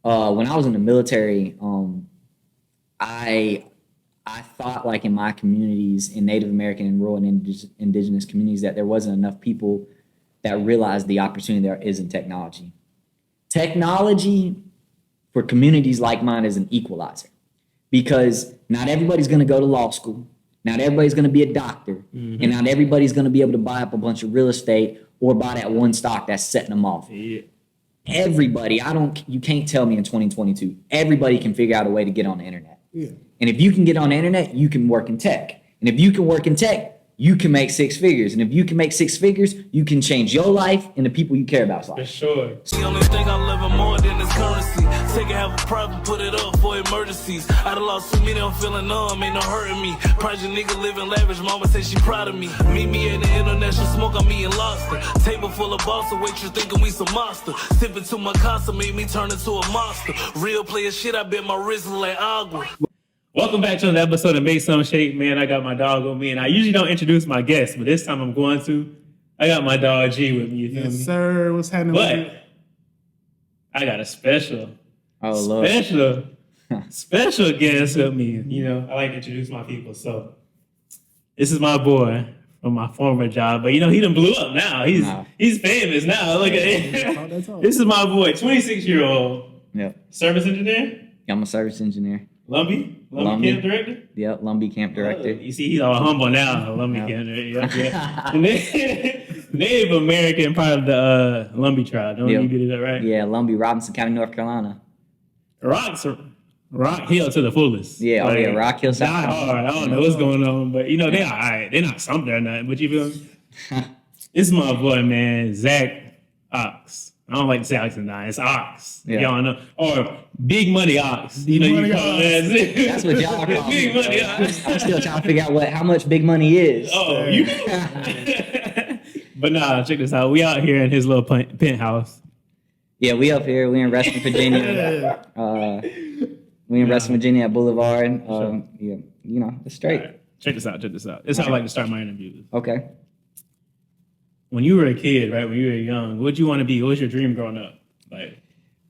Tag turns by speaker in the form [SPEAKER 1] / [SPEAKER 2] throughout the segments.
[SPEAKER 1] When I was in the military, I I thought like in my communities, in Native American and rural and indigenous communities, that there wasn't enough people that realized the opportunity there is in technology. Technology for communities like mine is an equalizer because not everybody's going to go to law school. Not everybody's going to be a doctor, and not everybody's going to be able to buy up a bunch of real estate or buy that one stock that's setting them off.
[SPEAKER 2] Yeah.
[SPEAKER 1] Everybody, you can't tell me in 2022, everybody can figure out a way to get on the internet.
[SPEAKER 3] Yeah.
[SPEAKER 1] And if you can get on the internet, you can work in tech. And if you can work in tech, you can make six figures. And if you can make six figures, you can change your life and the people you care about's
[SPEAKER 2] For
[SPEAKER 1] life.
[SPEAKER 2] sure.
[SPEAKER 4] The only thing I'm living more than is currency. Take it, have a problem, put it up for emergencies. I done lost too many, I'm feeling numb, ain't no hurting me. Project nigga living lavish, mama say she proud of me. Meet me at the international smoke, I'm eating lobster. Table full of boss, waitress thinking we some monster. Sipping to my casa made me turn into a monster. Real player shit, I bet my wrist look like agua.
[SPEAKER 2] Welcome back to another episode of Make Some Shake, man. I got my dog with me, and I usually don't introduce my guests, but this time I'm going to. I got my dog G with me, you feel
[SPEAKER 3] Yes,
[SPEAKER 2] me?
[SPEAKER 3] sir. What's happening with you?
[SPEAKER 2] But I got a special
[SPEAKER 1] Oh,
[SPEAKER 2] special guest with me. You know, I like to introduce my people. So this is my boy from my former job, but you know, he done blew up now. He's famous now. Look at it.
[SPEAKER 3] That's all.
[SPEAKER 2] This is my boy, 26-year-old
[SPEAKER 1] Yep.
[SPEAKER 2] service engineer,
[SPEAKER 1] I'm a service engineer.
[SPEAKER 2] Lumbee
[SPEAKER 1] Lumbee.
[SPEAKER 2] camp director.
[SPEAKER 1] Yep, Lumbee camp director.
[SPEAKER 2] You see, he's all humble now. Lumbee camp director. Yeah. Native American part of the Lumbee tribe. Don't
[SPEAKER 1] Yep.
[SPEAKER 2] you get it right?
[SPEAKER 1] Yeah, Lumbee, Robinson County, North Carolina.
[SPEAKER 2] Rock Hill to the fullest.
[SPEAKER 1] Yeah, oh yeah, Rock Hill, South
[SPEAKER 2] Not
[SPEAKER 1] Carolina.
[SPEAKER 2] hard. I don't know what's going on, but you know they all right. They're not something or nothing. But you feel me? This is my boy, man, Zach Ox. I don't like to say Ox and Nine. It's Ox.
[SPEAKER 1] Yeah.
[SPEAKER 2] Y'all know, or Big Money Ox. You know, you
[SPEAKER 3] Money
[SPEAKER 2] call it that.
[SPEAKER 1] That's what y'all call
[SPEAKER 2] Big
[SPEAKER 1] me.
[SPEAKER 2] Money Ox.
[SPEAKER 1] I'm still trying to figure out how much big money is.
[SPEAKER 2] Oh, you. But nah, check this out. We out here in his little penthouse.
[SPEAKER 1] Yeah, we up here. We in Reston, Virginia. We in Reston, Virginia at Boulevard. Yeah, you know, it's straight.
[SPEAKER 2] All right, check this out. This is how I like to start my interviews.
[SPEAKER 1] Okay.
[SPEAKER 2] When you were a kid, right? When you were young, what'd you want to be? What was your dream growing up? Like,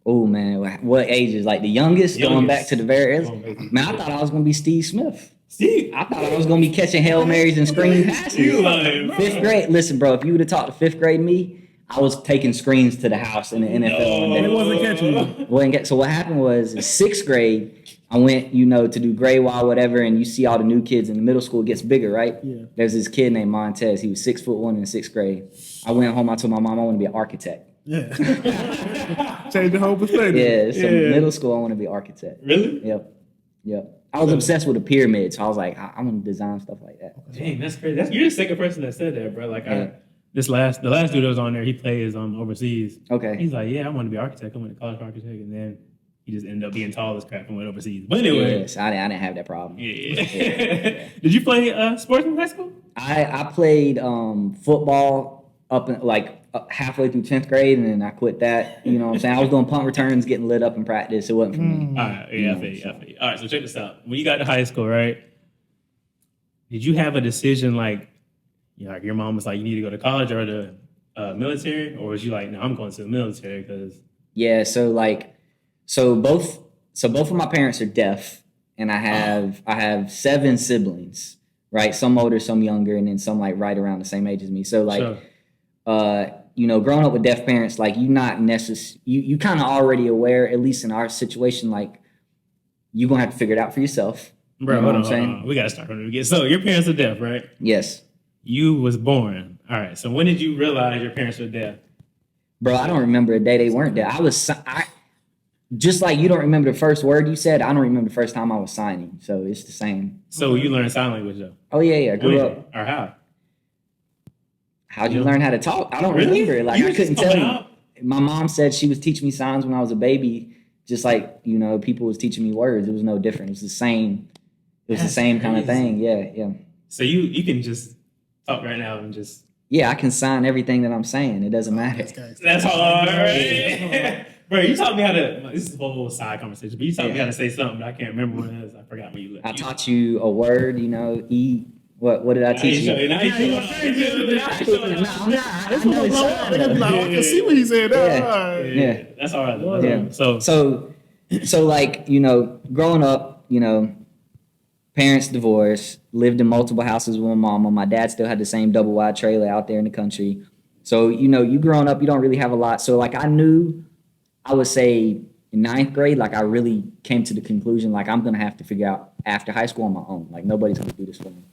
[SPEAKER 1] Oh man, what ages? Like the youngest, going
[SPEAKER 2] Youngest.
[SPEAKER 1] back to the very early.
[SPEAKER 2] Going back.
[SPEAKER 1] Man, I thought I was gonna be Steve Smith.
[SPEAKER 2] Steve,
[SPEAKER 1] I thought I was gonna be catching Hail Marys and screen passes.
[SPEAKER 2] you lying, bro.
[SPEAKER 1] Fifth grade. Listen, bro, if you would have talked to fifth grade me, I was taking screens to the house in the NFL one
[SPEAKER 3] It
[SPEAKER 1] day.
[SPEAKER 3] wasn't catching you.
[SPEAKER 1] So what happened was in sixth grade, I went, to do grade while whatever, and you see all the new kids in the middle school, it gets bigger, right?
[SPEAKER 3] Yeah.
[SPEAKER 1] There's this kid named Montez. He was 6'1" in sixth grade. I went home, I told my mom I want to be an architect.
[SPEAKER 3] Yeah. Change the whole perspective.
[SPEAKER 1] Yeah, so
[SPEAKER 2] Yeah.
[SPEAKER 1] middle school, I want to be an architect.
[SPEAKER 2] Really?
[SPEAKER 1] Yep. I was obsessed with the pyramid, so I was like, I want to design stuff like that.
[SPEAKER 2] Dang, that's crazy. You're the second person that said that, bro. Like,
[SPEAKER 1] Yeah.
[SPEAKER 2] the last dude that was on there, he plays overseas.
[SPEAKER 1] Okay.
[SPEAKER 2] He's like, yeah, I want to be an architect. I went to college for architect, and then he just ended up being tall as crap and went overseas. But anyway,
[SPEAKER 1] Yes, I didn't have that problem.
[SPEAKER 2] yeah. Did you play sports in high school?
[SPEAKER 1] I played football halfway through 10th grade, and then I quit that. You know what I'm saying? I was doing punt returns, getting lit up in practice. It wasn't for me.
[SPEAKER 2] All right, yeah, I feel you. All right, so check this out. When you got to high school, right? Did you have a decision like your mom was like, you need to go to college or the military, or was you like, no, I'm going to the military because
[SPEAKER 1] Yeah, so both of my parents are deaf, and I have 7 siblings, right? Some older, some younger, and then some like right around the same age as me. So growing up with deaf parents, like you kind of already aware, at least in our situation, like you're gonna have to figure it out for yourself.
[SPEAKER 2] Bro,
[SPEAKER 1] you know
[SPEAKER 2] hold
[SPEAKER 1] what I'm saying?
[SPEAKER 2] on. We gotta start from the beginning. So your parents are deaf, right?
[SPEAKER 1] Yes,
[SPEAKER 2] You was born. All right. So when did you realize your parents were deaf?
[SPEAKER 1] bro. I don't remember a day they weren't deaf. Just like you don't remember the first word you said, I don't remember the first time I was signing. So it's the same.
[SPEAKER 2] So you learned sign language though.
[SPEAKER 1] Oh yeah. I grew up.
[SPEAKER 2] Or how?
[SPEAKER 1] How'd you learn how to talk? I don't
[SPEAKER 2] Really?
[SPEAKER 1] remember. Like
[SPEAKER 2] You
[SPEAKER 1] I
[SPEAKER 2] was
[SPEAKER 1] couldn't
[SPEAKER 2] just
[SPEAKER 1] tell
[SPEAKER 2] coming
[SPEAKER 1] you.
[SPEAKER 2] out?
[SPEAKER 1] My mom said she was teaching me signs when I was a baby, just like people was teaching me words. It was no different. It was the same. It was
[SPEAKER 2] That's
[SPEAKER 1] the same kind of
[SPEAKER 2] crazy.
[SPEAKER 1] thing. Yeah.
[SPEAKER 2] So you can just talk right now and just.
[SPEAKER 1] Yeah, I can sign everything that I'm saying. It doesn't matter.
[SPEAKER 2] That's hard, right? Bro, you taught me how to. This is a whole side conversation, but you taught me how to say something. But I can't remember what it is. I forgot when you lived.
[SPEAKER 1] I taught you a word. Eat. What did I teach you?
[SPEAKER 2] Now you showing.
[SPEAKER 1] I know it's
[SPEAKER 3] I can see what he said.
[SPEAKER 1] Yeah.
[SPEAKER 2] Yeah, that's all right.
[SPEAKER 1] Yeah.
[SPEAKER 2] So
[SPEAKER 1] So So like, growing up, parents divorced, lived in multiple houses with my mama. My dad still had the same double wide trailer out there in the country. So, you growing up, you don't really have a lot. So like I knew, I would say in ninth grade, like I really came to the conclusion, like I'm gonna have to figure out after high school on my own. Like nobody's gonna do this for me.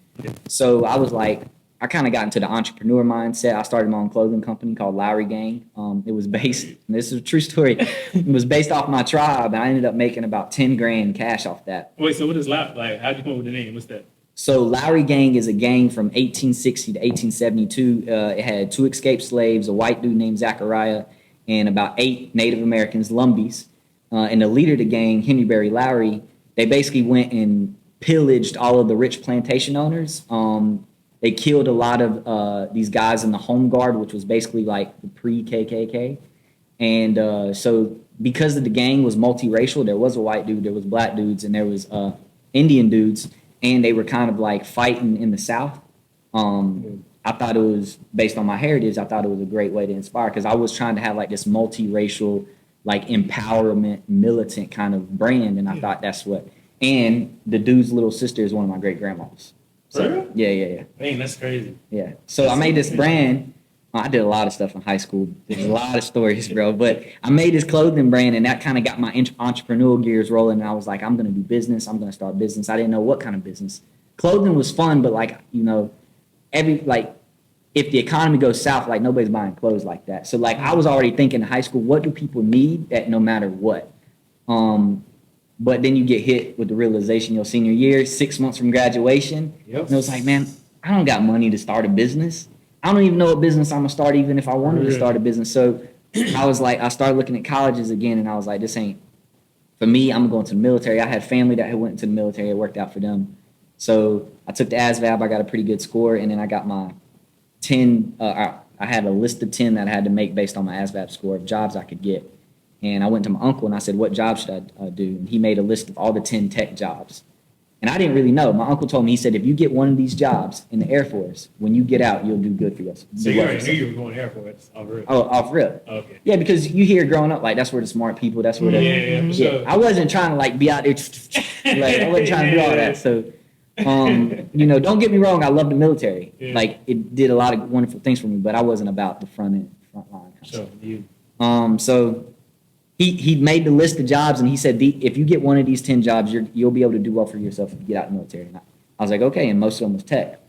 [SPEAKER 1] So I was like, I kind of got into the entrepreneur mindset. I started my own clothing company called Lowry Gang. It was based, and this is a true story. It was based off my tribe, and I ended up making about 10 grand cash off that.
[SPEAKER 2] Wait, so what is Lowry? Like, how'd you come up with the name? What's that?
[SPEAKER 1] So Lowry Gang is a gang from 1860 to 1872. It had 2 escaped slaves, a white dude named Zachariah, and about 8 Native Americans, Lumbees. And the leader of the gang, Henry Berry Lowry, they basically went and pillaged all of the rich plantation owners. They killed a lot of these guys in the Home Guard, which was basically like the pre-KKK. And so because of the gang was multiracial, there was a white dude, there was black dudes, and there was Indian dudes, and they were kind of like fighting in the South. I thought it was, based on my heritage, I thought it was a great way to inspire, because I was trying to have like this multiracial, like empowerment, militant kind of brand, and I thought that's what. And the dude's little sister is one of my great grandmas. So, yeah.
[SPEAKER 2] Dang, that's crazy.
[SPEAKER 1] Yeah. So I made this brand. I did a lot of stuff in high school. There's a lot of stories, bro. But I made this clothing brand, and that kind of got my entrepreneurial gears rolling. And I was like, I'm going to do business. I'm going to start business. I didn't know what kind of business. Clothing was fun, but like, if the economy goes south, like nobody's buying clothes like that. So like I was already thinking in high school, what do people need that no matter what? But then you get hit with the realization your senior year, 6 months from graduation.
[SPEAKER 2] Yep.
[SPEAKER 1] And it was like, man, I don't got money to start a business. I don't even know what business I'm going to start, even if I wanted to start a business. So I was like, I started looking at colleges again, and I was like, this ain't, for me, I'm going to the military. I had family that had went into the military. It worked out for them. So I took the ASVAB. I got a pretty good score, and then I got my 10, I had a list of 10 that I had to make based on my ASVAB score of jobs I could get. And I went to my uncle and I said, what job should I do? And he made a list of all the 10 tech jobs. And I didn't really know. My uncle told me, he said, if you get one of these jobs in the Air Force, when you get out, you'll do good for yourself.
[SPEAKER 2] So you already knew you were going to Air Force off rip.
[SPEAKER 1] Oh, off rip.
[SPEAKER 2] Okay.
[SPEAKER 1] Yeah, because you hear growing up, like, that's where the smart people, that's where the...
[SPEAKER 2] Yeah, sure.
[SPEAKER 1] I wasn't trying to, like, be out there, like, I wasn't trying to do all that. So, don't get me wrong, I love the military.
[SPEAKER 2] Yeah.
[SPEAKER 1] Like, it did a lot of wonderful things for me, but I wasn't about the front line kind of
[SPEAKER 2] Sure.
[SPEAKER 1] stuff. So he made the list of jobs, and he said, if you get one of these 10 jobs, you'll be able to do well for yourself if you get out of the military. And I was like, okay, and most of them was tech.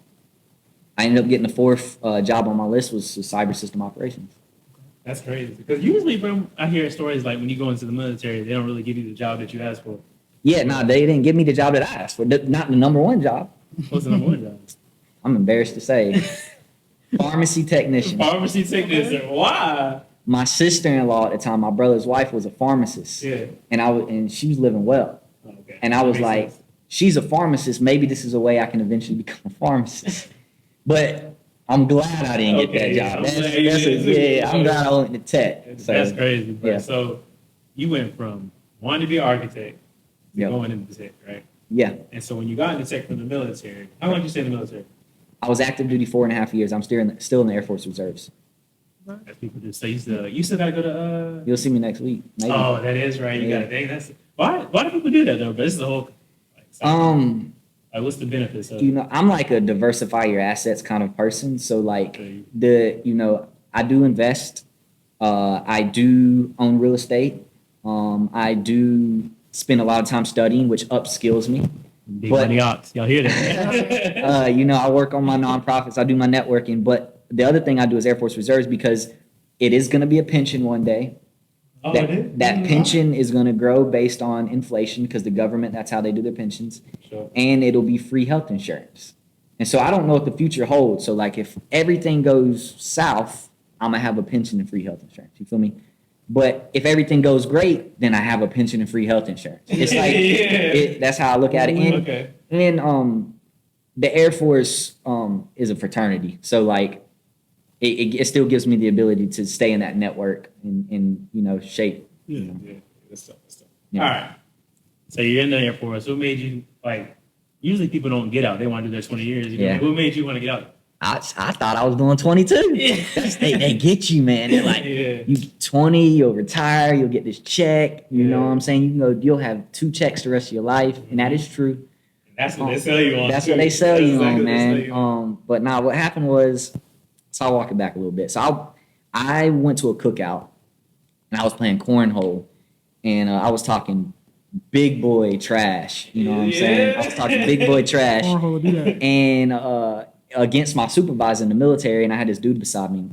[SPEAKER 1] I ended up getting the 4th job on my list was cyber system operations.
[SPEAKER 2] That's crazy. Because usually, bro, I hear stories like when you go into the military, they don't really give you the job that you asked for.
[SPEAKER 1] Yeah, no, they didn't give me the job that I asked for. Not the number 1 job.
[SPEAKER 2] What's the number 1 job?
[SPEAKER 1] I'm embarrassed to say. Pharmacy technician.
[SPEAKER 2] Pharmacy technician. Why?
[SPEAKER 1] My sister-in-law at the time, my brother's wife, was a pharmacist.
[SPEAKER 2] Yeah.
[SPEAKER 1] And she was living well.
[SPEAKER 2] Okay.
[SPEAKER 1] And I was
[SPEAKER 2] Makes
[SPEAKER 1] like,
[SPEAKER 2] sense.
[SPEAKER 1] she's a pharmacist. Maybe this is a way I can eventually become a pharmacist. But I'm glad I didn't get that job. I'm glad I went to tech. So,
[SPEAKER 2] That's crazy, bro.
[SPEAKER 1] Yeah.
[SPEAKER 2] So you went from wanting to be an architect to
[SPEAKER 1] Yep.
[SPEAKER 2] going into tech, right?
[SPEAKER 1] Yeah.
[SPEAKER 2] And so when you got into tech from the military, how long did you stay in the military?
[SPEAKER 1] I was active duty 4.5 years. I'm still in the Air Force Reserves.
[SPEAKER 2] As people just say, you still gotta go to.
[SPEAKER 1] You'll see me next week. Maybe.
[SPEAKER 2] Oh, that is right. You
[SPEAKER 1] Yeah.
[SPEAKER 2] gotta. Dang, that's why do people do that though? But this is the whole. Like, what's the benefits of?
[SPEAKER 1] I'm like a diversify your assets kind of person. So like
[SPEAKER 2] Okay.
[SPEAKER 1] I do invest. I do own real estate. I do spend a lot of time studying, which upskills me.
[SPEAKER 2] Big
[SPEAKER 1] but-
[SPEAKER 2] money ops. Y'all hear that?
[SPEAKER 1] I work on my nonprofits. I do my networking. But the other thing I do is Air Force Reserves, because it is going to be a pension one day.
[SPEAKER 2] Oh, it is?
[SPEAKER 1] That pension is going to grow based on inflation, because the government, that's how they do their pensions.
[SPEAKER 2] Sure.
[SPEAKER 1] And it'll be free health insurance. And so I don't know what the future holds. So like if everything goes south, I'm going to have a pension and free health insurance. You feel me? But if everything goes great, then I have a pension and free health insurance. It's like, that's how I look at it. And,
[SPEAKER 2] Okay.
[SPEAKER 1] and the Air Force is a fraternity. So like it still gives me the ability to stay in that network and shape.
[SPEAKER 2] Yeah. That's tough.
[SPEAKER 1] Yeah.
[SPEAKER 2] All right. So you're in the Air Force. What made you like? Usually people don't get out. They want to do their 20 years.
[SPEAKER 1] Yeah.
[SPEAKER 2] What made you want to get out?
[SPEAKER 1] I thought I was doing 22.
[SPEAKER 2] Yeah.
[SPEAKER 1] They get you, man. They're like,
[SPEAKER 2] Yeah.
[SPEAKER 1] you 20, you'll retire, you'll get this check. You know
[SPEAKER 2] Yeah.
[SPEAKER 1] what I'm saying? You'll have 2 checks the rest of your life, and that is true.
[SPEAKER 2] That's what they sell you on.
[SPEAKER 1] That's
[SPEAKER 2] too.
[SPEAKER 1] what they sell
[SPEAKER 2] That's
[SPEAKER 1] you
[SPEAKER 2] exactly
[SPEAKER 1] on,
[SPEAKER 2] what they
[SPEAKER 1] man.
[SPEAKER 2] sell you on.
[SPEAKER 1] But now what happened was, so I'll walk it back a little bit. So I went to a cookout, and I was playing cornhole, and I was talking big boy trash. You know what I'm saying? I was talking big boy trash.
[SPEAKER 3] Cornhole, do that.
[SPEAKER 1] And against my supervisor in the military, and I had this dude beside me.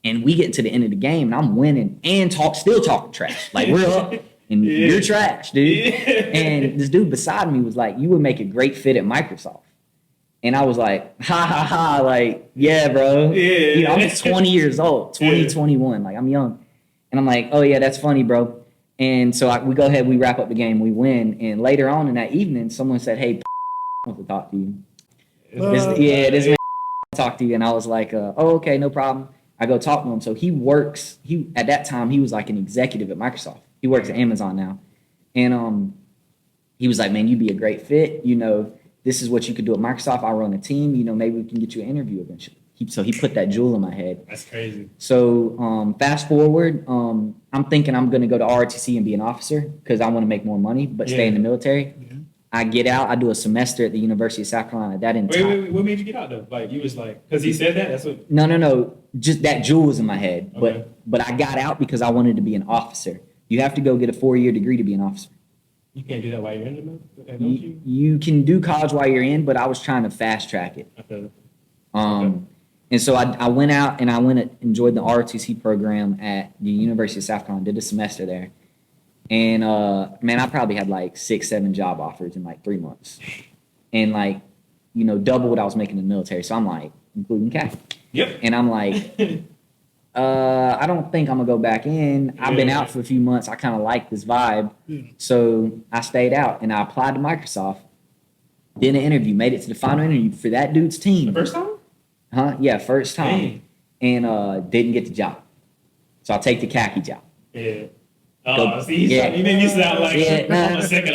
[SPEAKER 1] And we get to the end of the game, and I'm winning and still talking trash. Like, we're up, and
[SPEAKER 2] Yeah.
[SPEAKER 1] you're trash, dude.
[SPEAKER 2] Yeah.
[SPEAKER 1] And this dude beside me was like, you would make a great fit at Microsoft. And I was like, ha, ha, ha, like, yeah, bro.
[SPEAKER 2] Yeah.
[SPEAKER 1] You know, I'm just 20 years old, 20,
[SPEAKER 2] Yeah.
[SPEAKER 1] 21. Like, I'm young. And I'm like, oh, yeah, that's funny, bro. And so we go ahead, we wrap up the game, we win. And later on in that evening, someone said, hey, I want to talk to you. This man talk to you. And I was like, oh, okay, no problem. I go talk to him. So at that time, he was like an executive at Microsoft. He works at Amazon now. And he was like, man, you'd be a great fit. You know, this is what you could do at Microsoft. I run a team. You know, maybe we can get you an interview eventually. So he put that jewel in my head.
[SPEAKER 2] That's crazy.
[SPEAKER 1] So fast forward, I'm thinking I'm going to go to ROTC and be an officer because I want to make more money, but stay in the military.
[SPEAKER 3] Yeah.
[SPEAKER 1] I get out. I do a semester at the University of South Carolina. That entire
[SPEAKER 2] Wait, what made you get out though? Like you was like, because he said that. That's what.
[SPEAKER 1] No. Just that jewel was in my head.
[SPEAKER 2] Okay.
[SPEAKER 1] But I got out because I wanted to be an officer. You have to go get a 4-year degree to be an officer.
[SPEAKER 2] You can't do that while you're in the military, don't you?
[SPEAKER 1] You can do college while you're in, but I was trying to fast track it.
[SPEAKER 2] Okay.
[SPEAKER 1] And so I went out and I went and enjoyed the ROTC program at the University of South Carolina, did a semester there. And man, I probably had like 6, 7 job offers in like 3 months. And like, you know, double what I was making in the military. So I'm like, including cash.
[SPEAKER 2] Yep.
[SPEAKER 1] And I'm like, I don't think I'm gonna go back in. I've been
[SPEAKER 2] Yeah.
[SPEAKER 1] out for a few months. I kind of like this vibe.
[SPEAKER 3] Yeah.
[SPEAKER 1] So I stayed out and I applied to Microsoft, did an interview, made it to the final interview for that dude's team.
[SPEAKER 2] The first time?
[SPEAKER 1] Huh? Yeah, first time.
[SPEAKER 2] Dang.
[SPEAKER 1] And didn't get the job. So I'll take the khaki job.
[SPEAKER 2] Yeah.
[SPEAKER 1] Go-
[SPEAKER 2] See, you
[SPEAKER 1] yeah.
[SPEAKER 2] made me sound like
[SPEAKER 1] Yeah,
[SPEAKER 2] I'm a second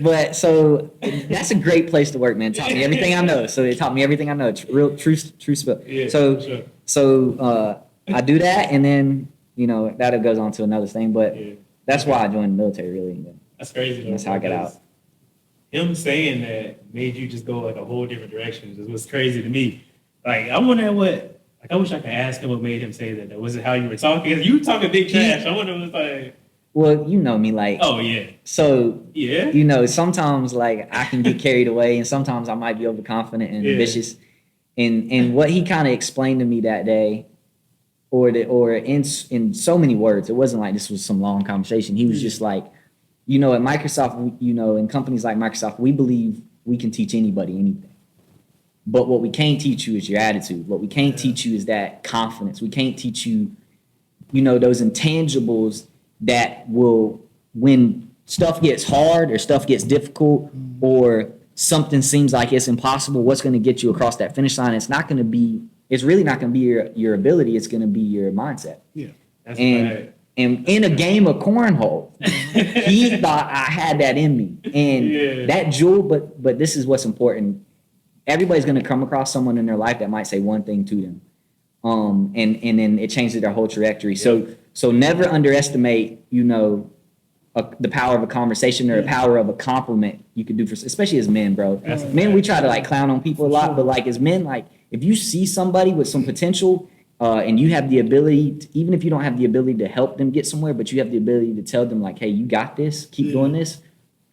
[SPEAKER 1] But so that's a great place to work, man. It taught me everything I know. So it taught me everything I know. It's real true spill.
[SPEAKER 2] Yeah,
[SPEAKER 1] So
[SPEAKER 2] sure.
[SPEAKER 1] so I do that, and then you know that goes on to another thing. But
[SPEAKER 2] Yeah.
[SPEAKER 1] that's why I joined the military, really.
[SPEAKER 2] That's crazy. Though,
[SPEAKER 1] That's how I got
[SPEAKER 2] because Him saying that made you just go like a whole different direction. It was crazy to me. Like I wonder what. Like I wish I could ask him what made him say that. Was it how you were talking? You were talking big trash. I wonder what it was like.
[SPEAKER 1] Well, you know me, like
[SPEAKER 2] Oh yeah.
[SPEAKER 1] so.
[SPEAKER 2] Yeah.
[SPEAKER 1] You know, sometimes like I can get carried away, and sometimes I might be overconfident and
[SPEAKER 2] Yeah.
[SPEAKER 1] ambitious. And what he kind of explained to me that day, or in so many words, it wasn't like this was some long conversation. He was just like, you know, at Microsoft, you know, in companies like Microsoft, we believe we can teach anybody anything. But what we can't teach you is your attitude. What we can't teach you is that confidence. We can't teach you, you know, those intangibles that will, when stuff gets hard or stuff gets difficult or something seems like it's impossible, what's going to get you across that finish line? It's really not going to be your ability. It's going to be your mindset.
[SPEAKER 3] Yeah.
[SPEAKER 2] That's
[SPEAKER 1] And
[SPEAKER 2] right.
[SPEAKER 1] and in a game of cornhole, he thought I had that in me. And
[SPEAKER 2] Yeah.
[SPEAKER 1] that jewel, but this is what's important. Everybody's going to come across someone in their life that might say one thing to them. And then it changes their whole trajectory. So never underestimate, you know, the power of a conversation or the power of a compliment you could do for, especially as men, bro.
[SPEAKER 2] That's a
[SPEAKER 1] Men, we
[SPEAKER 2] fact.
[SPEAKER 1] try to like clown on people a lot, but like as men, like if you see somebody with some potential, and you have the ability, even if you don't have the ability to help them get somewhere, but you have the ability to tell them like, hey, you got this, keep doing this,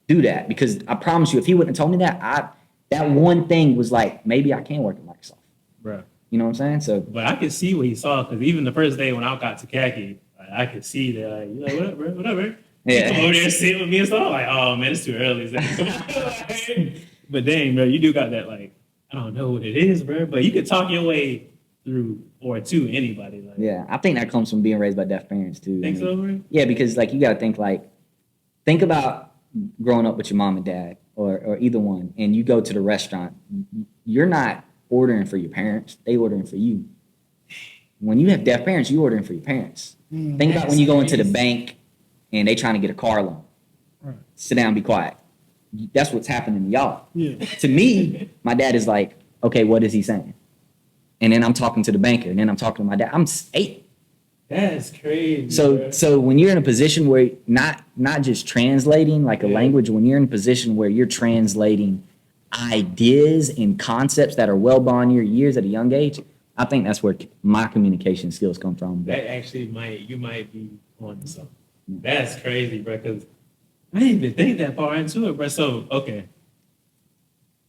[SPEAKER 1] do that. Because I promise you, if he wouldn't have told me that, that one thing was like, maybe I can work at Microsoft.
[SPEAKER 2] Bro.
[SPEAKER 1] You know what I'm saying? So
[SPEAKER 2] But I could see what he saw because even the first day when I got to khaki, I could see that like, you're like, what up, bro? What up, bro?
[SPEAKER 1] Yeah.
[SPEAKER 2] You come over there and sit with me and stuff. I'm like, oh man, it's too early. But dang, bro, you do got that like, I don't know what it is, bro. But you could talk your way through or to anybody. Like,
[SPEAKER 1] yeah, I think that comes from being raised by deaf parents too.
[SPEAKER 2] think
[SPEAKER 1] I mean,
[SPEAKER 2] so, bro?
[SPEAKER 1] Yeah, because like you got to think about growing up with your mom and dad or either one, and you go to the restaurant. You're not ordering for your parents; they ordering for you. When you have deaf parents, you ordering for your parents. Think about when you go into the bank and they trying to get a car loan.
[SPEAKER 3] Right.
[SPEAKER 1] Sit down, be quiet. that's what's happening to y'all.
[SPEAKER 3] Yeah.
[SPEAKER 1] To me, my dad is like, okay, what is he saying? And then I'm talking to the banker, and then I'm talking to my dad. I'm 8.
[SPEAKER 2] That's crazy.
[SPEAKER 1] So when you're in a position where not just translating like a
[SPEAKER 2] Yeah.
[SPEAKER 1] language, when you're in a position where you're translating ideas and concepts that are well beyond your years at a young age, I think that's where my communication skills come from.
[SPEAKER 2] that actually you might be on to something. That's crazy, bro. Because I didn't even think that far into it, bro. So okay,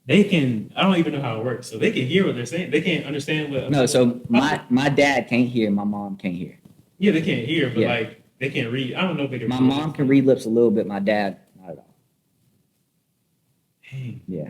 [SPEAKER 2] they can. I don't even know how it works. So they can hear what they're saying. They can't understand what.
[SPEAKER 1] No, so my dad can't hear, my mom can't hear.
[SPEAKER 2] Yeah, they can't hear, but
[SPEAKER 1] Yeah.
[SPEAKER 2] like they can't read. I don't know if they can.
[SPEAKER 1] My
[SPEAKER 2] read.
[SPEAKER 1] mom can read lips a little bit, my dad not at all.
[SPEAKER 2] Dang.
[SPEAKER 1] Yeah.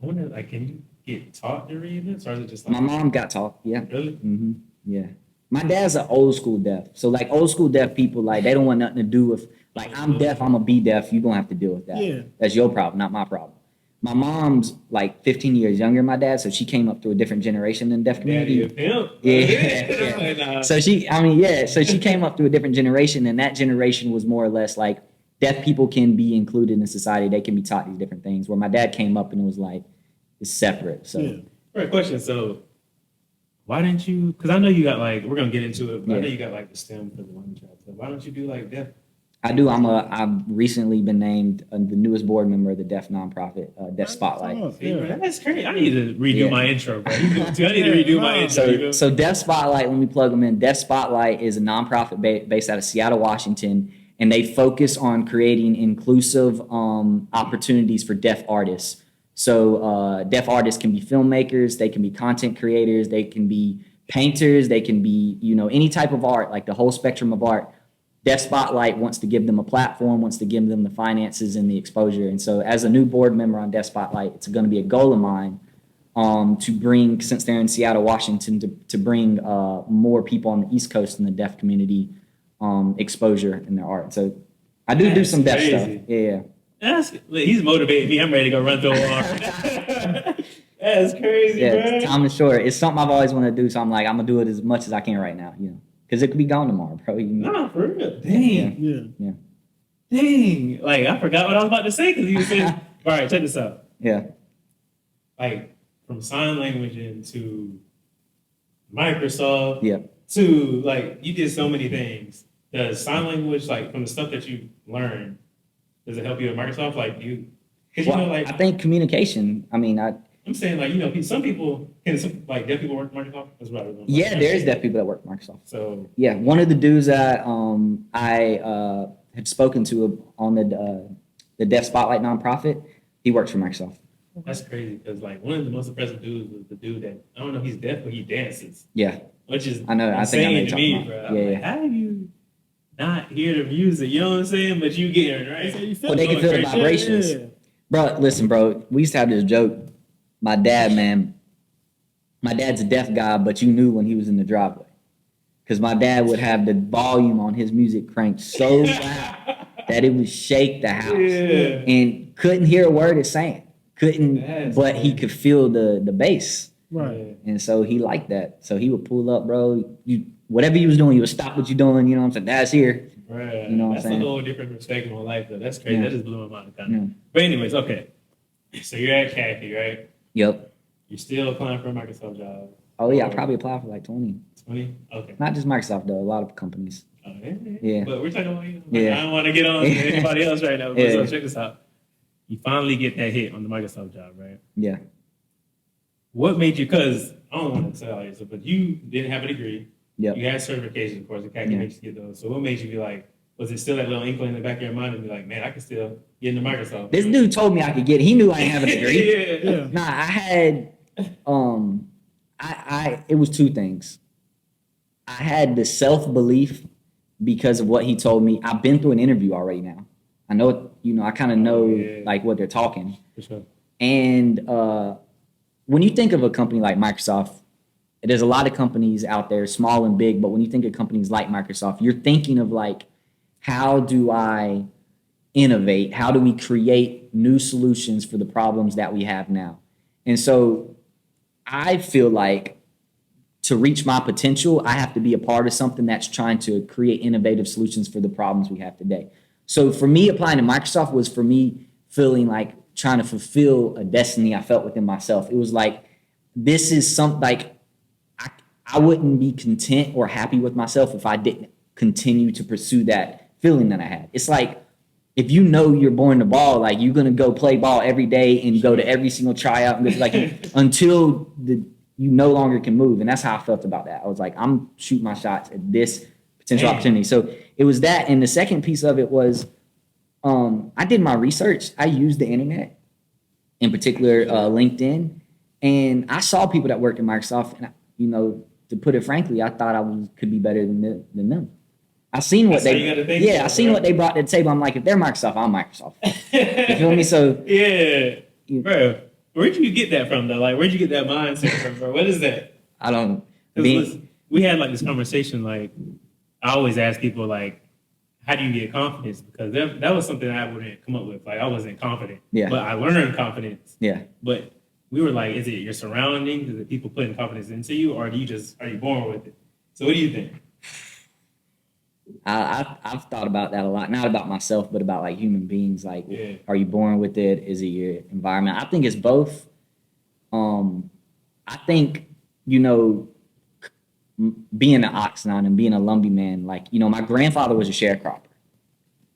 [SPEAKER 2] I wonder, like, can you get taught to read lips, or is it just like
[SPEAKER 1] My mom got taught, yeah.
[SPEAKER 2] really?
[SPEAKER 1] Mm-hmm. Yeah. My dad's an old school deaf. So like old school deaf people, like they don't want nothing to do with like I'm deaf, I'm gonna be deaf. You gonna have to deal with that.
[SPEAKER 3] Yeah.
[SPEAKER 1] That's your problem, not my problem. My mom's like 15 years younger than my dad, so she came up through a different generation in the deaf
[SPEAKER 2] Daddy a
[SPEAKER 1] community.
[SPEAKER 2] pimp.
[SPEAKER 1] Yeah.
[SPEAKER 2] Nah.
[SPEAKER 1] So she came up through a different generation, and that generation was more or less like deaf people can be included in society. They can be taught these different things. Where my dad came up and it was like it's separate. So
[SPEAKER 3] Yeah.
[SPEAKER 2] Right, question. So, why didn't you? Because I know you got like we're gonna get into it, but I
[SPEAKER 1] Yeah.
[SPEAKER 2] know you got like the STEM for the one child. So why don't you do like deaf?
[SPEAKER 1] I do. I've recently been named the newest board member of the deaf nonprofit, Deaf Spotlight.
[SPEAKER 3] Oh,
[SPEAKER 2] See, bro,
[SPEAKER 3] yeah.
[SPEAKER 2] that's crazy. I need to redo
[SPEAKER 1] Yeah.
[SPEAKER 2] my intro, bro. You do too. I need to redo my intro. you know?
[SPEAKER 1] So Deaf Spotlight, let me plug them in. Deaf Spotlight is a nonprofit based out of Seattle, Washington, and they focus on creating inclusive opportunities for deaf artists. So deaf artists can be filmmakers, they can be content creators, they can be painters, they can be, any type of art, like the whole spectrum of art. Deaf Spotlight wants to give them a platform, wants to give them the finances and the exposure. And so as a new board member on Deaf Spotlight, it's going to be a goal of mine to bring, since they're in Seattle, Washington, to bring more people on the East Coast in the deaf community exposure in their art. So I do
[SPEAKER 2] That's
[SPEAKER 1] some deaf stuff.
[SPEAKER 2] crazy.
[SPEAKER 1] Yeah.
[SPEAKER 2] He's motivating me. I'm ready to go run through a wall. That's crazy,
[SPEAKER 1] Yeah,
[SPEAKER 2] bro.
[SPEAKER 1] time is short. It's something I've always wanted to do, so I'm like, I'm gonna do it as much as I can right now, because it could be gone tomorrow, bro.
[SPEAKER 2] Nah, for real. Dang.
[SPEAKER 3] Yeah.
[SPEAKER 2] Dang. Like, I forgot what I was about to say because you said, all right, check this out.
[SPEAKER 1] Yeah.
[SPEAKER 2] Like, from sign language into Microsoft
[SPEAKER 1] Yeah.
[SPEAKER 2] to, like, you did so many things. Does sign language, like, from the stuff that you learned, does it help you at Microsoft? Like, because,
[SPEAKER 1] Well, I think communication. I mean,
[SPEAKER 2] I'm saying, like, some people, like, deaf people work at Microsoft? That's what I was
[SPEAKER 1] yeah, there's deaf people that work at Microsoft.
[SPEAKER 2] So,
[SPEAKER 1] Yeah, one of the dudes that I had spoken to on the Deaf Spotlight nonprofit, he works for Microsoft.
[SPEAKER 2] that's crazy because, like, one of the most impressive dudes was the dude that, I don't know if he's deaf, but he dances,
[SPEAKER 1] Yeah,
[SPEAKER 2] which is
[SPEAKER 1] I know. I think I know
[SPEAKER 2] insane to
[SPEAKER 1] what
[SPEAKER 2] me,
[SPEAKER 1] you're
[SPEAKER 2] bro.
[SPEAKER 1] talking
[SPEAKER 2] I'm
[SPEAKER 1] about.
[SPEAKER 2] like, how do you not hear the music? You know what I'm saying? But you get it, right?
[SPEAKER 1] Well, they can feel the
[SPEAKER 2] Going crazy.
[SPEAKER 1] vibrations.
[SPEAKER 3] Yeah.
[SPEAKER 1] Bro, listen, bro. We used to have this joke. My dad's a deaf guy, but you knew when he was in the driveway. Because my dad would have the volume on his music cranked so loud that it would shake the house.
[SPEAKER 2] Yeah.
[SPEAKER 1] And couldn't hear a word it's saying.
[SPEAKER 2] That's
[SPEAKER 1] But he could feel the bass.
[SPEAKER 3] Right.
[SPEAKER 1] And so he liked that. So he would pull up, bro. Whatever you was doing, you would stop what you're doing. You know what I'm saying? Dad's here.
[SPEAKER 2] Right.
[SPEAKER 1] You know what I'm
[SPEAKER 2] That's
[SPEAKER 1] saying?
[SPEAKER 2] a whole different perspective on life, though. That's crazy.
[SPEAKER 1] Yeah.
[SPEAKER 2] That just blew my mind. Kind of.
[SPEAKER 1] Yeah.
[SPEAKER 2] But anyways, okay. So you're at Kathy, right?
[SPEAKER 1] Yep.
[SPEAKER 2] You're still applying for a Microsoft job.
[SPEAKER 1] Oh, yeah. I probably applied for like 20.
[SPEAKER 2] 20? Okay.
[SPEAKER 1] Not just Microsoft, though. A lot of companies. Yeah.
[SPEAKER 2] But we're talking about you.
[SPEAKER 1] Yeah.
[SPEAKER 2] I don't want to get on to anybody else right now. But
[SPEAKER 1] Yeah.
[SPEAKER 2] so check this out. You finally get that hit on the Microsoft job, right?
[SPEAKER 1] Yeah.
[SPEAKER 2] What made you, because I don't want to tell you, but you didn't have a degree.
[SPEAKER 1] Yep.
[SPEAKER 2] You had certifications, of course. The CAC
[SPEAKER 1] Yeah.
[SPEAKER 2] makes you get those. So what made you be like, was it still that little inkling in the back of your mind and be like, man, I can still get into Microsoft?
[SPEAKER 1] This dude told me I could get it. He knew I didn't have a degree.
[SPEAKER 2] yeah.
[SPEAKER 3] Yeah.
[SPEAKER 1] Nah, I had it was two things. I had the self-belief because of what he told me. I've been through an interview already now. I know, I kind of know
[SPEAKER 2] yeah.
[SPEAKER 1] like what they're talking.
[SPEAKER 2] For sure.
[SPEAKER 1] And when you think of a company like Microsoft, there's a lot of companies out there, small and big, but when you think of companies like Microsoft, you're thinking of like, how do I innovate? How do we create new solutions for the problems that we have now? And so I feel like to reach my potential, I have to be a part of something that's trying to create innovative solutions for the problems we have today. So for me, applying to Microsoft was for me feeling like trying to fulfill a destiny I felt within myself. It was like, this is something like I wouldn't be content or happy with myself if I didn't continue to pursue that feeling that I had. It's like, if you know you're born to ball, like you're gonna go play ball every day and go to every single tryout, and like until you no longer can move. And that's how I felt about that. I was like, I'm shooting my shots at this potential opportunity. So it was that. And the second piece of it was, I did my research. I used the internet, in particular LinkedIn, and I saw people that worked at Microsoft. And to put it frankly, I thought could be better than them. I seen what I seen what they brought to the table. I'm like, if they're Microsoft, I'm Microsoft. You feel me? So
[SPEAKER 2] bro. Where'd you get that from though? Like, where'd you get that mindset from, bro? What is that?
[SPEAKER 1] I don't.
[SPEAKER 2] Listen, we had like this conversation. Like, I always ask people like, how do you get confidence? Because that was something I wouldn't come up with. Like, I wasn't confident.
[SPEAKER 1] Yeah.
[SPEAKER 2] But I learned confidence.
[SPEAKER 1] Yeah.
[SPEAKER 2] But we were like, is it your surroundings? Is it people putting confidence into you, or are you born with it? So what do you think?
[SPEAKER 1] I've thought about that a lot, not about myself, but about like human beings. Like, are you born with it? Is it your environment? I think it's both. I think, being an Oxnard and being a Lumbee man, like, my grandfather was a sharecropper.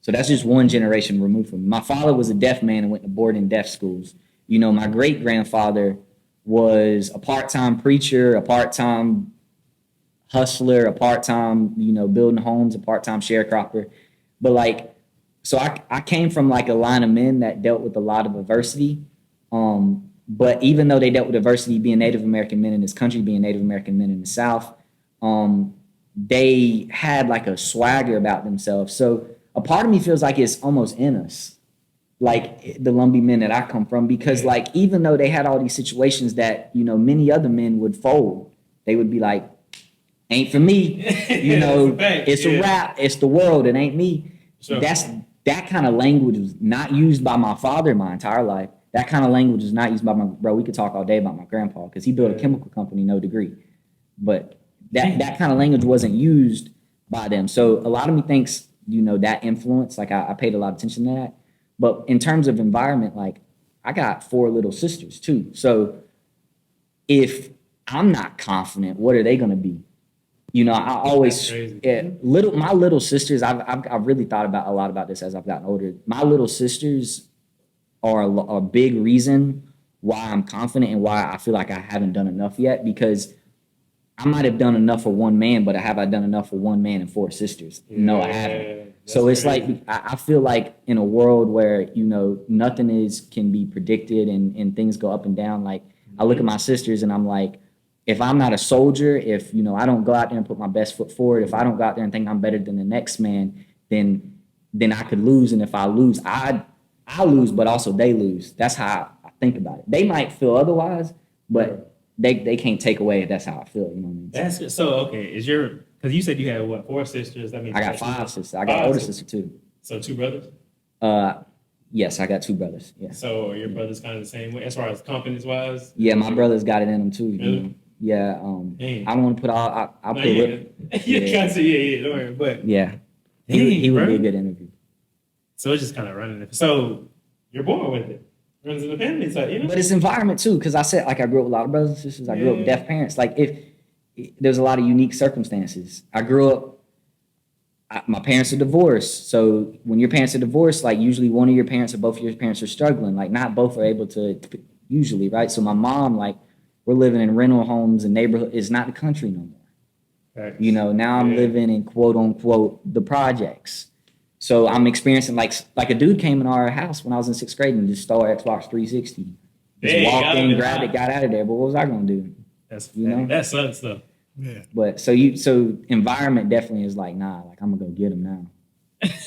[SPEAKER 1] So that's just one generation removed from me. My father was a deaf man and went to boarding deaf schools. My great grandfather was a part-time preacher, a part-time hustler, a part-time, building homes, a part-time sharecropper. But like, so I came from like a line of men that dealt with a lot of adversity. But even though they dealt with adversity, being Native American men in this country, being Native American men in the South, they had like a swagger about themselves. So a part of me feels like it's almost in us, like the Lumbee men that I come from, because like, even though they had all these situations that, many other men would fold, they would be like, ain't for me, it's a rap, it's the world, it ain't me. Sure. That kind of language was not used by my father my entire life. That kind of language is not used by we could talk all day about my grandpa, because he built a chemical company, no degree. But that kind of language wasn't used by them. So a lot of me thinks, that influence, like I paid a lot of attention to that. But in terms of environment, like I got 4 little sisters too. So if I'm not confident, what are they going to be? I always my little sisters. I've really thought about a lot about this as I've gotten older. My little sisters are a big reason why I'm confident and why I feel like I haven't done enough yet. Because I might have done enough for one man, but have I done enough for one man and 4 sisters? No, I haven't. So it's crazy. Like I feel like in a world where nothing can be predicted and things go up and down. Like I look at my sisters and I'm like, if I'm not a soldier, if I don't go out there and put my best foot forward, if I don't go out there and think I'm better than the next man, then I could lose. And if I lose, I lose, but also they lose. That's how I think about it. They might feel otherwise, but they can't take away if that's how I feel. You know what I mean?
[SPEAKER 2] That's good. So okay. Because you said you had 4 sisters? That means
[SPEAKER 1] I got 5 sisters. I got an older sister too.
[SPEAKER 2] So 2 brothers?
[SPEAKER 1] Yes, I got 2 brothers. Yeah.
[SPEAKER 2] So are your brothers kind of the same way as far as confidence wise?
[SPEAKER 1] Yeah, my brothers got it in them too.
[SPEAKER 2] Really?
[SPEAKER 1] Yeah. I don't want to put all. I'll put.
[SPEAKER 2] Yeah. Don't worry. But
[SPEAKER 1] yeah, he would be a good interview.
[SPEAKER 2] So it's just kind of running it. So you're born with it. Runs in the family, so
[SPEAKER 1] But it's environment too, because I said like I grew up with a lot of brothers and sisters. I grew up with deaf parents. Like there's a lot of unique circumstances. I grew up. My parents are divorced, so when your parents are divorced, like usually one of your parents or both of your parents are struggling. Like not both are able to usually, right? So my mom, like, we're living in rental homes and neighborhood. It's not the country no more. Right. Now I'm living in quote unquote the projects. So I'm experiencing like a dude came in our house when I was in 6th grade and just stole our Xbox 360. Just walked in, grabbed it, got out of there. But what was I gonna do?
[SPEAKER 2] That sucks though.
[SPEAKER 1] Yeah. But so environment definitely is like, nah, like I'm gonna go get him now.